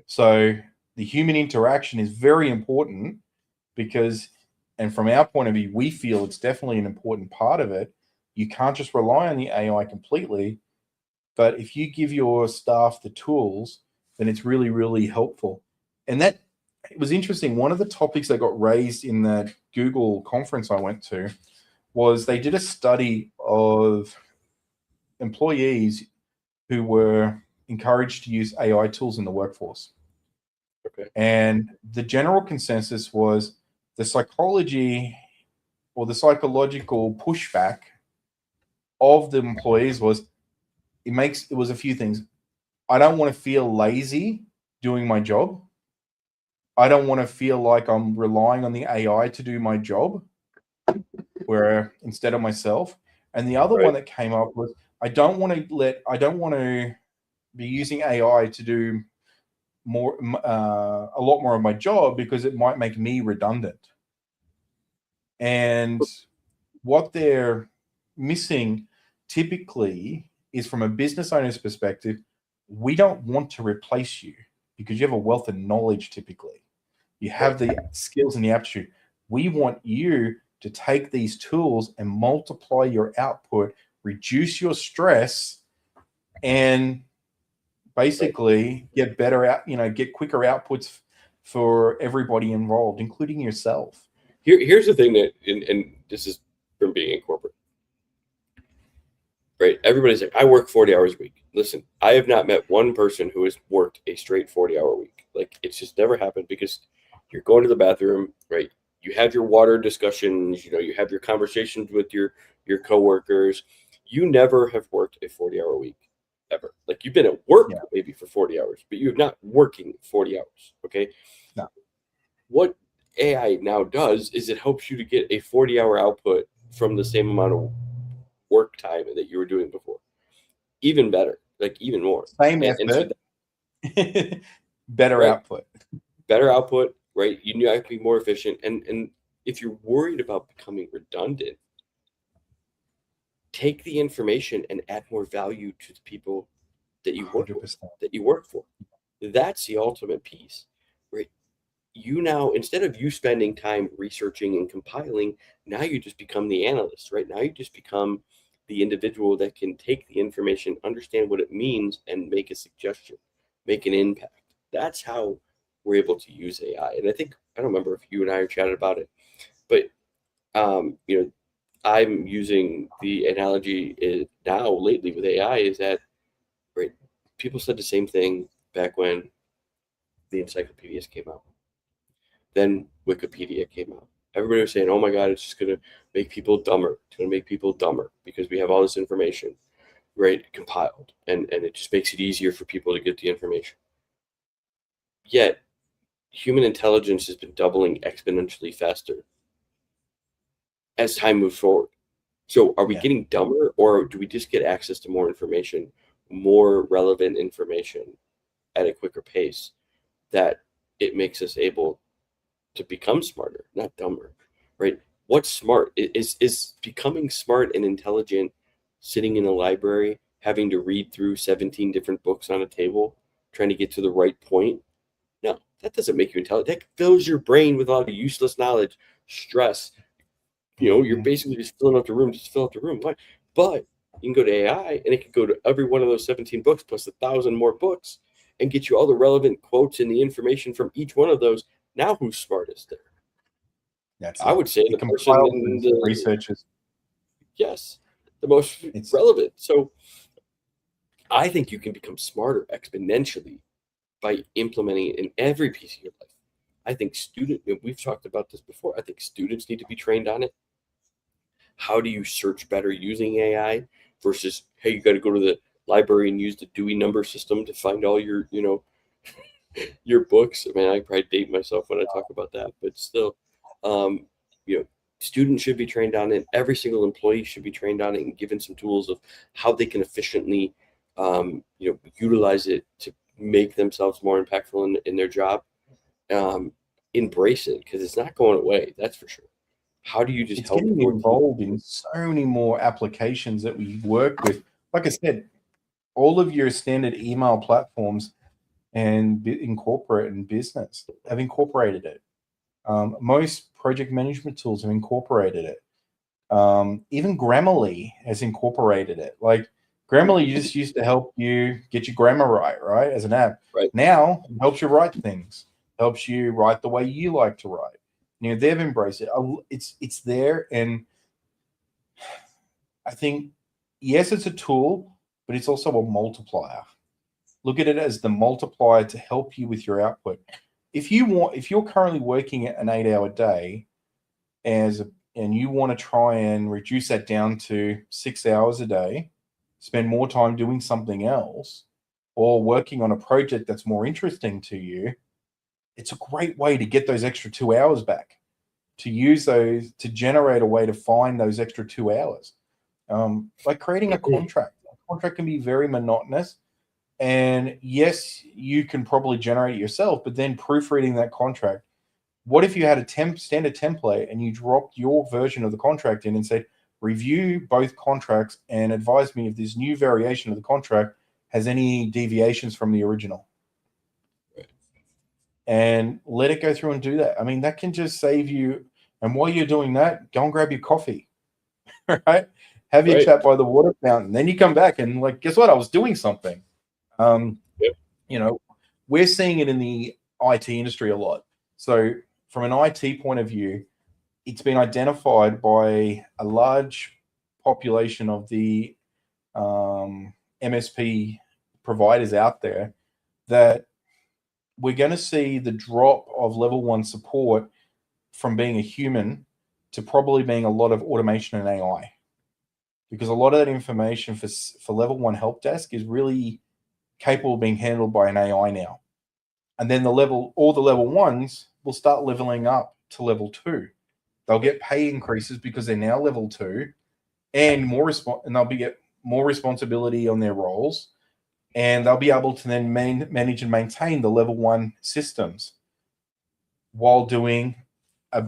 So the human interaction is very important because, and from our point of view, we feel it's definitely an important part of it. You can't just rely on the AI completely, but if you give your staff the tools, then it's really, really helpful. And that, it was interesting. One of the topics that got raised in that Google conference I went to was they did a study of employees who were encouraged to use AI tools in the workforce. Okay. And the general consensus was the psychology or the psychological pushback of the employees was it was a few things. I don't want to feel lazy doing my job. I don't want to feel like I'm relying on the AI to do my job where instead of myself. And the other one that came up was I don't want to be using AI to do more a lot more of my job because it might make me redundant. And what they're missing typically is from a business owner's perspective, we don't want to replace you because you have a wealth of knowledge typically. You have the skills and the aptitude. We want you to take these tools and multiply your output, reduce your stress, and basically get better out, get quicker outputs for everybody involved, including yourself. Here's the thing that, and this is from being in corporate, right? Everybody's like, I work 40 hours a week. Listen, I have not met one person who has worked a straight 40-hour week. Like it's just never happened because you're going to the bathroom, right? You have your water discussions, you have your conversations with your coworkers. You never have worked a 40-hour week ever. Like you've been at work maybe for 40 hours, but you're not working 40 hours. Okay. No. What AI now does is it helps you to get a 40-hour output from the same amount of work time that you were doing before. Even better, like even more. Same And so effort, better right, output. better output, right? You have to be more efficient. And if you're worried about becoming redundant, take the information and add more value to the people that you work with, 100%. that you work for. That's the ultimate piece, right? You now, instead of you spending time researching and compiling, now you just become the analyst, right? Now you just become the individual that can take the information, understand what it means, and make a suggestion, make an impact. That's how we're able to use AI. And I don't remember if you and I chatted about it, but I'm using the analogy now lately with AI is that, right, people said the same thing back when the encyclopedias came out. Then Wikipedia came out. Everybody was saying, oh my God, it's just going to make people dumber. It's going to make people dumber because we have all this information, right, compiled. And it just makes it easier for people to get the information. Yet, human intelligence has been doubling exponentially faster as time moves forward. So are we getting dumber, or do we just get access to more information, more relevant information at a quicker pace that it makes us able to become smarter, not dumber, right? What's smart? Is becoming smart and intelligent sitting in a library, having to read through 17 different books on a table, trying to get to the right point? No, that doesn't make you intelligent. That fills your brain with all the useless knowledge, stress. You're basically just filling out the room, just fill out the room. Why? But you can go to AI and it can go to every one of those 17 books plus 1,000 more books and get you all the relevant quotes and the information from each one of those. Now who's smartest there? I would say the person in the researchers. Yes, the most relevant. So I think you can become smarter exponentially by implementing it in every piece of your life. I think we've talked about this before. I think students need to be trained on it. How do you search better using AI versus, hey, you got to go to the library and use the Dewey number system to find all your, your books. I mean, I probably date myself when I talk about that, but still, students should be trained on it. Every single employee should be trained on it and given some tools of how they can efficiently, utilize it to make themselves more impactful in their job. Embrace it because it's not going away. That's for sure. How do you just help getting involved in so many more applications that we work with? Like I said, all of your standard email platforms and incorporate in business have incorporated it. Most project management tools have incorporated it. Even Grammarly has incorporated it. Like Grammarly just used to help you get your grammar right, as an app. Right. Now it helps you write things, helps you write the way you like to write. They've embraced it. It's there, and I think, yes, it's a tool, but it's also a multiplier. Look at it as the multiplier to help you with your output. If you're currently working an 8-hour day and you want to try and reduce that down to 6 hours a day, spend more time doing something else or working on a project that's more interesting to you, it's a great way to get those extra 2 hours back, to use those to generate a way to find those extra 2 hours. Like creating a contract. A contract can be very monotonous. And yes, you can probably generate it yourself, but then proofreading that contract. What if you had a standard template and you dropped your version of the contract in and said, review both contracts and advise me if this new variation of the contract has any deviations from the original? And let it go through and do that. I mean, that can just save you. And while you're doing that, go and grab your coffee, right? Have your chat by the water fountain. Then you come back and like, guess what? I was doing something. We're seeing it in the IT industry a lot. So from an IT point of view, it's been identified by a large population of the MSP providers out there that we're going to see the drop of level 1 support from being a human to probably being a lot of automation and AI, because a lot of that information for level 1 help desk is really capable of being handled by an AI now. And then all the level 1s will start leveling up to level 2. They'll get pay increases because they're now level 2, and and they'll get more responsibility on their roles, and they'll be able to then manage and maintain the level 1 systems while doing a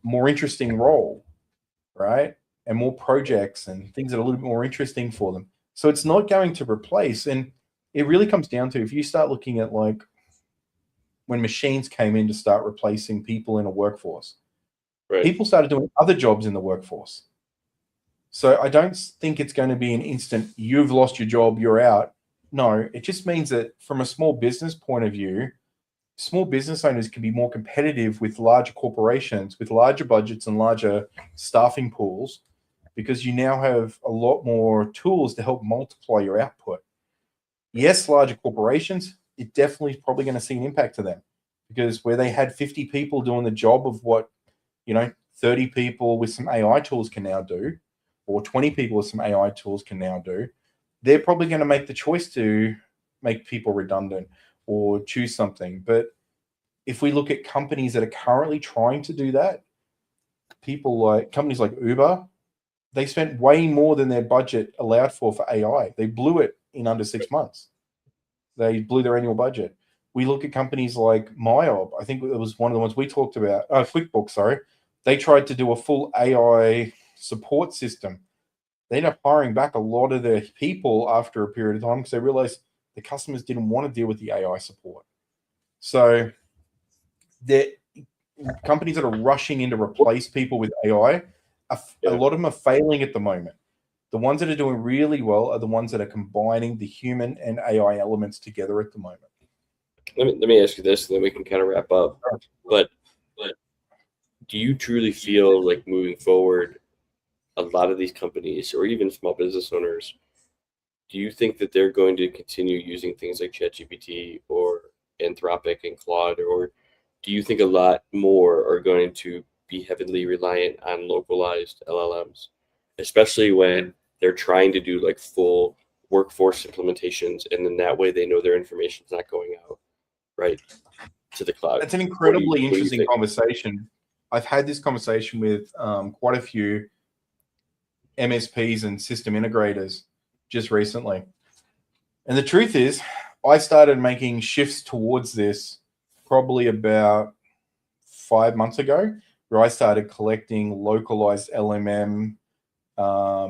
more interesting role, right? And more projects and things that are a little bit more interesting for them. So it's not going to replace. And it really comes down to, if you start looking at like when machines came in to start replacing people in a workforce, Right. people started doing other jobs in the workforce. So I don't think it's going to be an instant, you've lost your job, you're out. No, it just means that from a small business point of view, small business owners can be more competitive with larger corporations with larger budgets and larger staffing pools, because you now have a lot more tools to help multiply your output. Yes, larger corporations, it definitely is probably going to see an impact to them, because where they had 50 people doing the job of what 30 people with some AI tools can now do, or 20 people with some AI tools can now do, they're probably going to make the choice to make people redundant or choose something. But if we look at companies that are currently trying to do that, companies like Uber, they spent way more than their budget allowed for AI. They blew it in under 6 months. They blew their annual budget. We look at companies like Myob. I think it was one of the ones we talked about. QuickBooks, sorry. They tried to do a full AI support system. They ended up hiring back a lot of their people after a period of time because they realized the customers didn't want to deal with the AI support. So the companies that are rushing in to replace people with AI, a lot of them are failing at the moment. The ones that are doing really well are the ones that are combining the human and AI elements together at the moment. Let me ask you this, and then we can kind of wrap up. But do you truly feel like moving forward, a lot of these companies, or even small business owners, do you think that they're going to continue using things like ChatGPT or Anthropic and Claude, or do you think a lot more are going to be heavily reliant on localized LLMs, especially when they're trying to do like full workforce implementations, and then that way they know their information is not going out right to the cloud? It's an incredibly interesting conversation. I've had this conversation with quite a few MSPs and system integrators just recently. And the truth is, I started making shifts towards this probably about 5 months ago, where I started collecting localized LLM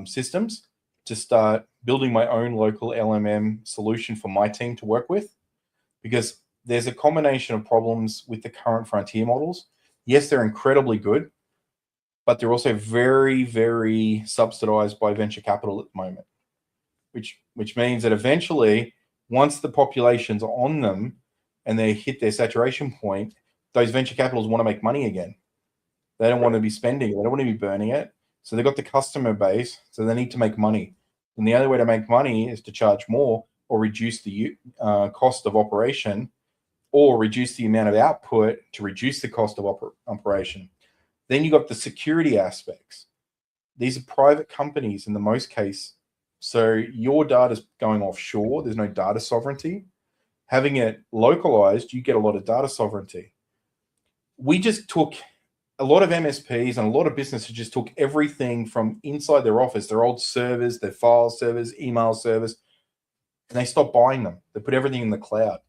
systems to start building my own local LLM solution for my team to work with, because there's a combination of problems with the current frontier models. Yes, they're incredibly good, but they're also very, very subsidized by venture capital at the moment, which means that eventually, once the population's on them and they hit their saturation point, those venture capitals want to make money again. They don't want to be spending it. They don't want to be burning it. So they've got the customer base, so they need to make money. And the only way to make money is to charge more or reduce the cost of operation, or reduce the amount of output to reduce the cost of operation. Then you got the security aspects. These are private companies in the most case. So your data's going offshore. There's no data sovereignty. Having it localized, you get a lot of data sovereignty. We just took a lot of MSPs and a lot of businesses just took everything from inside their office, their old servers, their file servers, email servers, and they stopped buying them. They put everything in the cloud.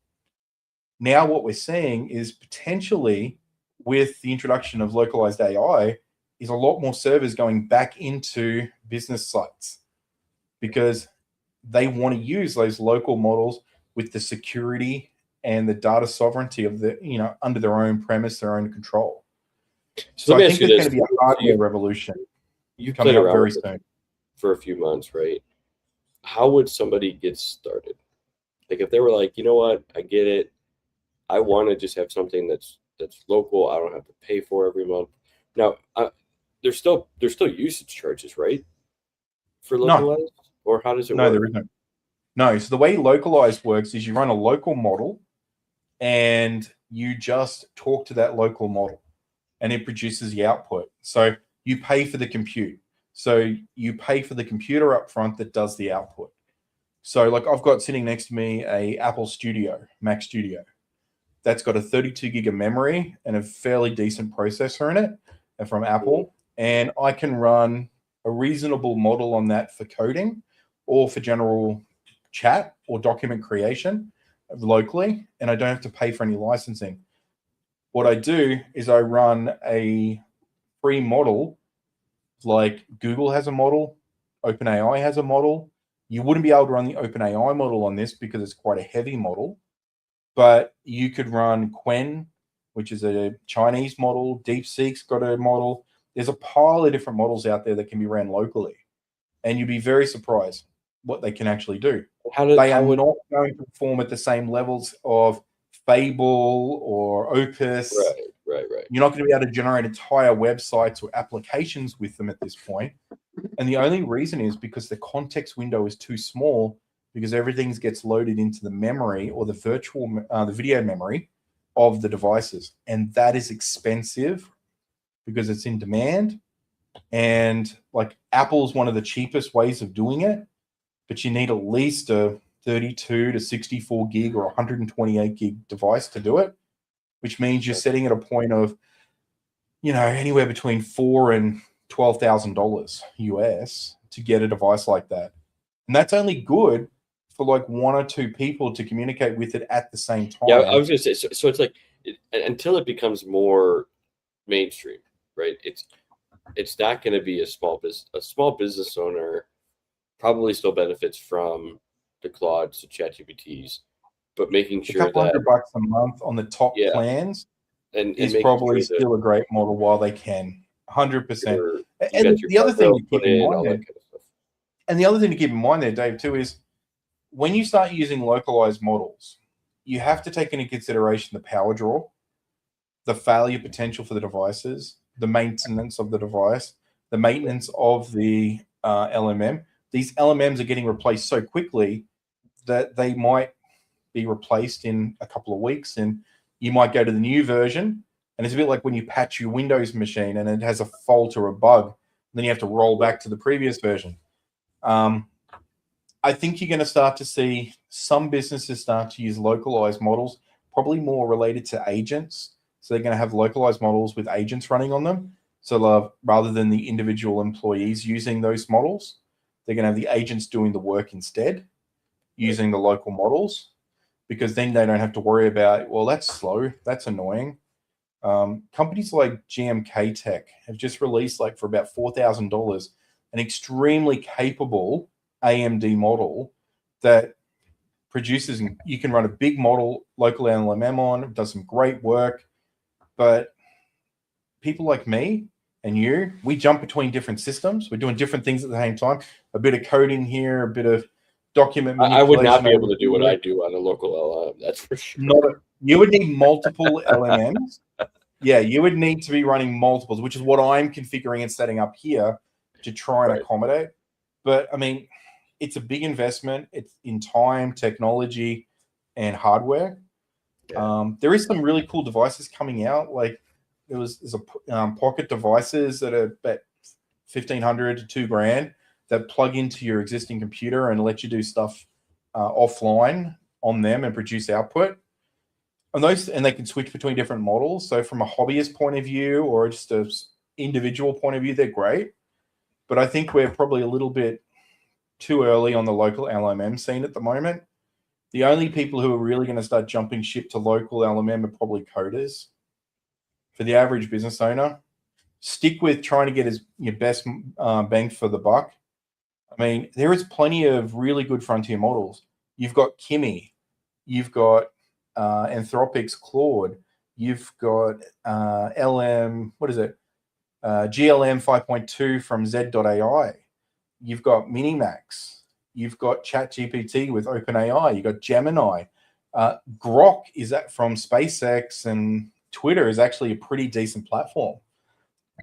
Now what we're seeing is potentially, with the introduction of localized AI, is a lot more servers going back into business sites, because they want to use those local models with the security and the data sovereignty of under their own premise, their own control. So I think there's going to be a hardware revolution coming up very soon. For a few months, right? How would somebody get started? Like if they were like, you know what, I get it. I want to just have something that's local. I don't have to pay for every month. Now, there's still usage charges, right? For localized, or how does it work? No, there isn't. No. So the way localized works is you run a local model, and you just talk to that local model, and it produces the output. So you pay for the compute. So you pay for the computer up front that does the output. So like I've got sitting next to me a Apple Studio, Mac Studio. that's got a 32 gig of memory and a fairly decent processor in it, and from Apple. And I can run a reasonable model on that for coding or for general chat or document creation locally, and I don't have to pay for any licensing. What I do is I run a free model, like Google has a model, OpenAI has a model. You wouldn't be able to run the OpenAI model on this because it's quite a heavy model, but you could run Qwen, which is a Chinese model. DeepSeek's got a model. There's a pile of different models out there that can be ran locally, and you'd be very surprised what they can actually do. They are not going to perform at the same levels of Fable or Opus. Right. You're not going to be able to generate entire websites or applications with them at this point. And the only reason is because the context window is too small, because everything gets loaded into the memory or the the video memory of the devices. And that is expensive because it's in demand. And like Apple's one of the cheapest ways of doing it, but you need at least a 32 to 64 gig or 128 gig device to do it, which means you're setting at a point of, anywhere between $4,000 and $12,000 US to get a device like that. And that's only good for like one or two people to communicate with it at the same time. Yeah, I was going to say, so it's like, until it becomes more mainstream, right? It's not going to be a small business owner probably still benefits from the Claudes, the ChatGPTs, but making sure that $200 a month on the top plans is probably still a great model while they can. 100%. And the other thing to keep in mind there, and the other thing to keep in mind there, Dave, too, is when you start using localized models, you have to take into consideration the power draw, the failure potential for the devices, the maintenance of the device, the maintenance of the LMM. These LMMs are getting replaced so quickly that they might be replaced in a couple of weeks, and you might go to the new version, and it's a bit like when you patch your Windows machine and it has a fault or a bug, and then you have to roll back to the previous version. I think you're going to start to see some businesses start to use localized models, probably more related to agents. So they're going to have localized models with agents running on them. So rather than the individual employees using those models, they're going to have the agents doing the work instead, using the local models, because then they don't have to worry about, well, that's slow, that's annoying. Companies like GMK Tech have just released, like for about $4,000, an extremely capable AMD model that produces, and you can run a big model, local LLM on, it does some great work. But people like me and you, we jump between different systems. We're doing different things at the same time. A bit of coding here, a bit of document manipulation. I would not be able to do what I do on a local LLM, that's for sure. You would need multiple LLMs. Yeah, you would need to be running multiples, which is what I'm configuring and setting up here to try and accommodate. But I mean, it's a big investment. It's in time, technology, and hardware. Yeah. There is some really cool devices coming out. Like there's a pocket devices that are about $1,500 to $2,000 that plug into your existing computer and let you do stuff offline on them and produce output. And they can switch between different models. So from a hobbyist point of view or just an individual point of view, they're great. But I think we're probably a little bit too early on the local LLM scene at the moment. The only people who are really going to start jumping ship to local LLM are probably coders. For the average business owner, stick with trying to get your best bang for the buck. I mean, there is plenty of really good frontier models. You've got Kimi, you've got Anthropic's Claude, you've got GLM 5.2 from Z.ai, you've got Minimax, you've got ChatGPT with OpenAI, you've got Gemini. Grok is from SpaceX, and Twitter is actually a pretty decent platform.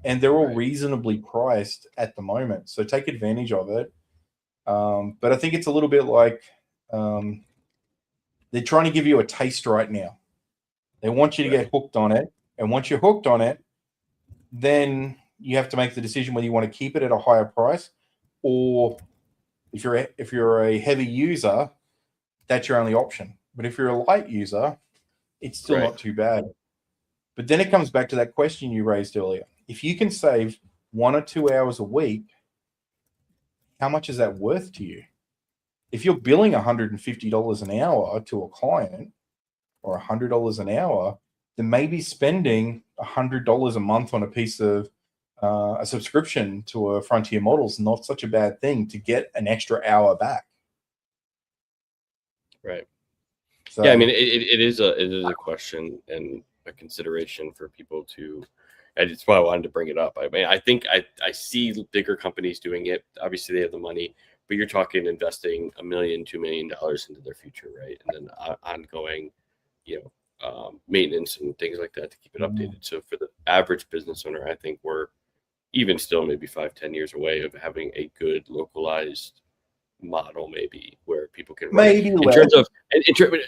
And they're all reasonably priced at the moment. So take advantage of it. But I think it's a little bit like they're trying to give you a taste right now. They want you to get hooked on it. And once you're hooked on it, then you have to make the decision whether you want to keep it at a higher price, or if you're a heavy user, that's your only option. But if you're a light user, it's still not too bad. But then it comes back to that question you raised earlier. If you can save 1 or 2 hours a week, how much is that worth to you? If you're billing $150 an hour to a client or $100 an hour, then maybe spending $100 a month on a piece of a subscription to a Frontier model is not such a bad thing to get an extra hour back. Right. So, yeah, I mean, it is a question and a consideration for people to, and it's why I wanted to bring it up. I mean, I think I see bigger companies doing it. Obviously, they have the money, but you're talking investing $1 million, $2 million into their future, right? And then ongoing, maintenance and things like that to keep it updated. So for the average business owner, I think we're even still maybe 5-10 years away of having a good localized model, maybe where people can run maybe it. In terms of,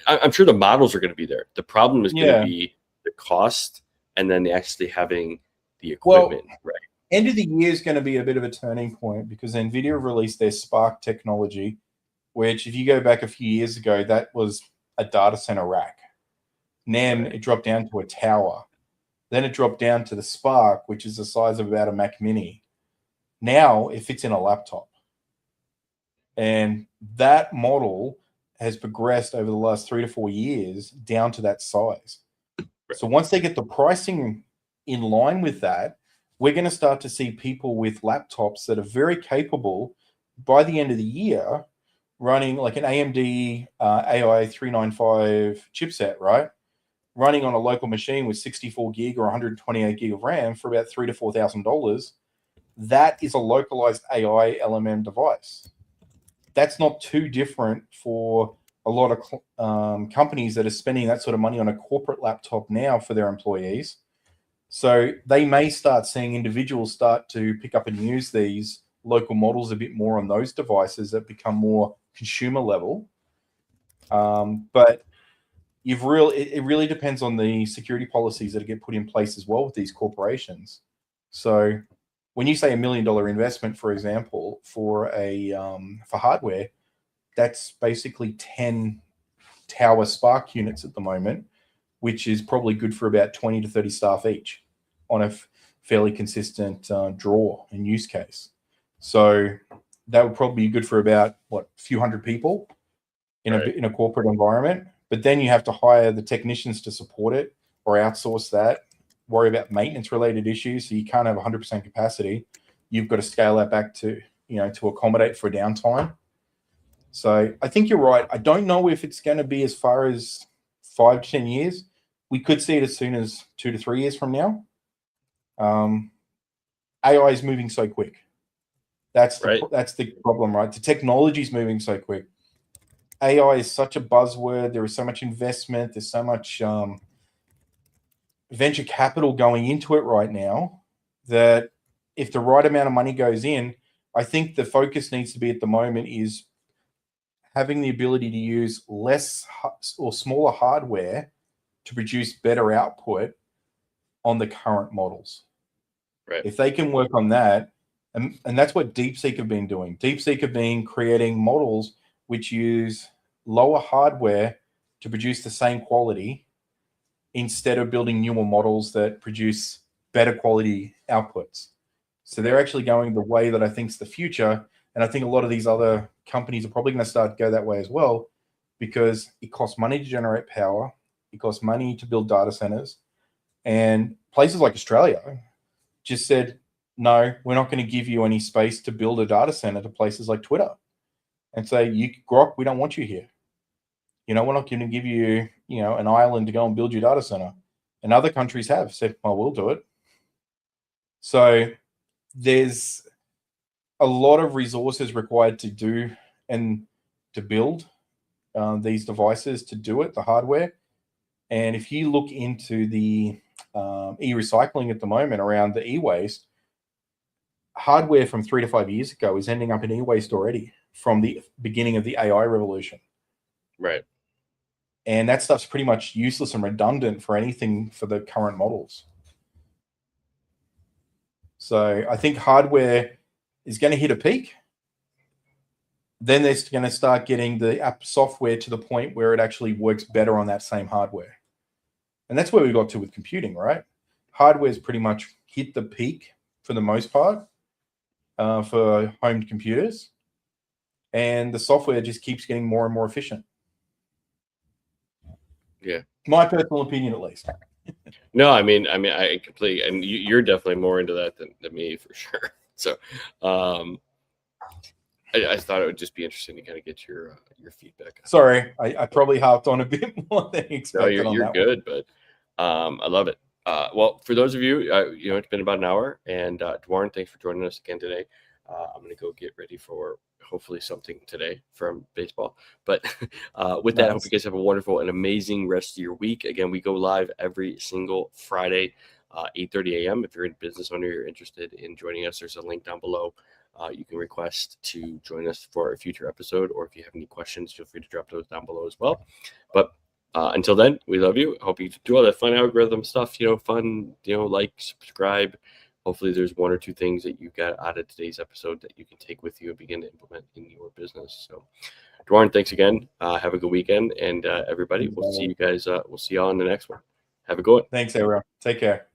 I'm sure the models are going to be there. The problem is going to be the cost, and then actually having the equipment. Right. End of the year is going to be a bit of a turning point because NVIDIA released their Spark technology, which, if you go back a few years ago, that was a data center rack. Then it dropped down to a tower. Then it dropped down to the Spark, which is the size of about a Mac Mini. Now it fits in a laptop. And that model has progressed over the last 3 to 4 years down to that size. So once they get the pricing in line with that, we're going to start to see people with laptops that are very capable by the end of the year running like an AMD AI 395 chipset, right? Running on a local machine with 64 gig or 128 gig of RAM for about $3,000 to $4,000. That is a localized AI LLM device. That's not too different for a lot of companies that are spending that sort of money on a corporate laptop now for their employees. So they may start seeing individuals start to pick up and use these local models a bit more on those devices that become more consumer level. But it really depends on the security policies that get put in place as well with these corporations. So when you say $1 million investment, for example, for hardware, that's basically 10 tower Spark units at the moment, which is probably good for about 20 to 30 staff each on a fairly consistent draw and use case. So that would probably be good for about a few hundred people in a corporate environment. But then you have to hire the technicians to support it or outsource that, worry about maintenance related issues. So you can't have 100% capacity. You've got to scale that back to accommodate for downtime. So I think you're right. I don't know if it's going to be as far as 5 to 10 years. We could see it as soon as 2 to 3 years from now. AI is moving so quick. That's the problem, right? The technology is moving so quick. AI is such a buzzword. There is so much investment. There's so much venture capital going into it right now that if the right amount of money goes in, I think the focus needs to be at the moment is having the ability to use less or smaller hardware to produce better output on the current models. Right. If they can work on that, and that's what DeepSeek have been doing. DeepSeek have been creating models which use lower hardware to produce the same quality instead of building newer models that produce better quality outputs. So they're actually going the way that I think is the future. And I think a lot of these other companies are probably going to start to go that way as well, because it costs money to generate power. It costs money to build data centers. And places like Australia just said, no, we're not going to give you any space to build a data center to places like Twitter and say, Grok, we don't want you here. We're not going to give you, an island to go and build your data center. And other countries have said, well, we'll do it. So there's a lot of resources required to do and to build these devices to do it, the hardware. And if you look into the e-recycling at the moment around the e-waste, hardware from 3 to 5 years ago is ending up in e-waste already from the beginning of the AI revolution. Right. And that stuff's pretty much useless and redundant for anything for the current models. So I think hardware is going to hit a peak. Then they're going to start getting the app software to the point where it actually works better on that same hardware. And that's where we got to with computing, right? Hardware's pretty much hit the peak for the most part for home computers. And the software just keeps getting more and more efficient. Yeah. My personal opinion, at least. No, I mean, I completely, and you're definitely more into that than me for sure. So, I thought it would just be interesting to kind of get your feedback. Sorry, I probably harped on a bit more than expected. No, you're good, but I love it. Well, for those of you, you know, it's been about an hour, and Duarne, thanks for joining us again today. I'm going to go get ready for hopefully something today from baseball. But with that, I hope you guys have a wonderful and amazing rest of your week. Again, we go live every single Friday, 8:30 a.m. If you're a business owner, you're interested in joining us, there's a link down below. You can request to join us for a future episode, or if you have any questions, feel free to drop those down below as well. But until then, we love you. Hope you do all that fun algorithm stuff, fun, like, subscribe. Hopefully there's one or two things that you got out of today's episode that you can take with you and begin to implement in your business. So, Duarne, thanks again. Have a good weekend. And everybody, we'll see you guys. We'll see you all in the next one. Have a good one. Thanks, everyone. Take care.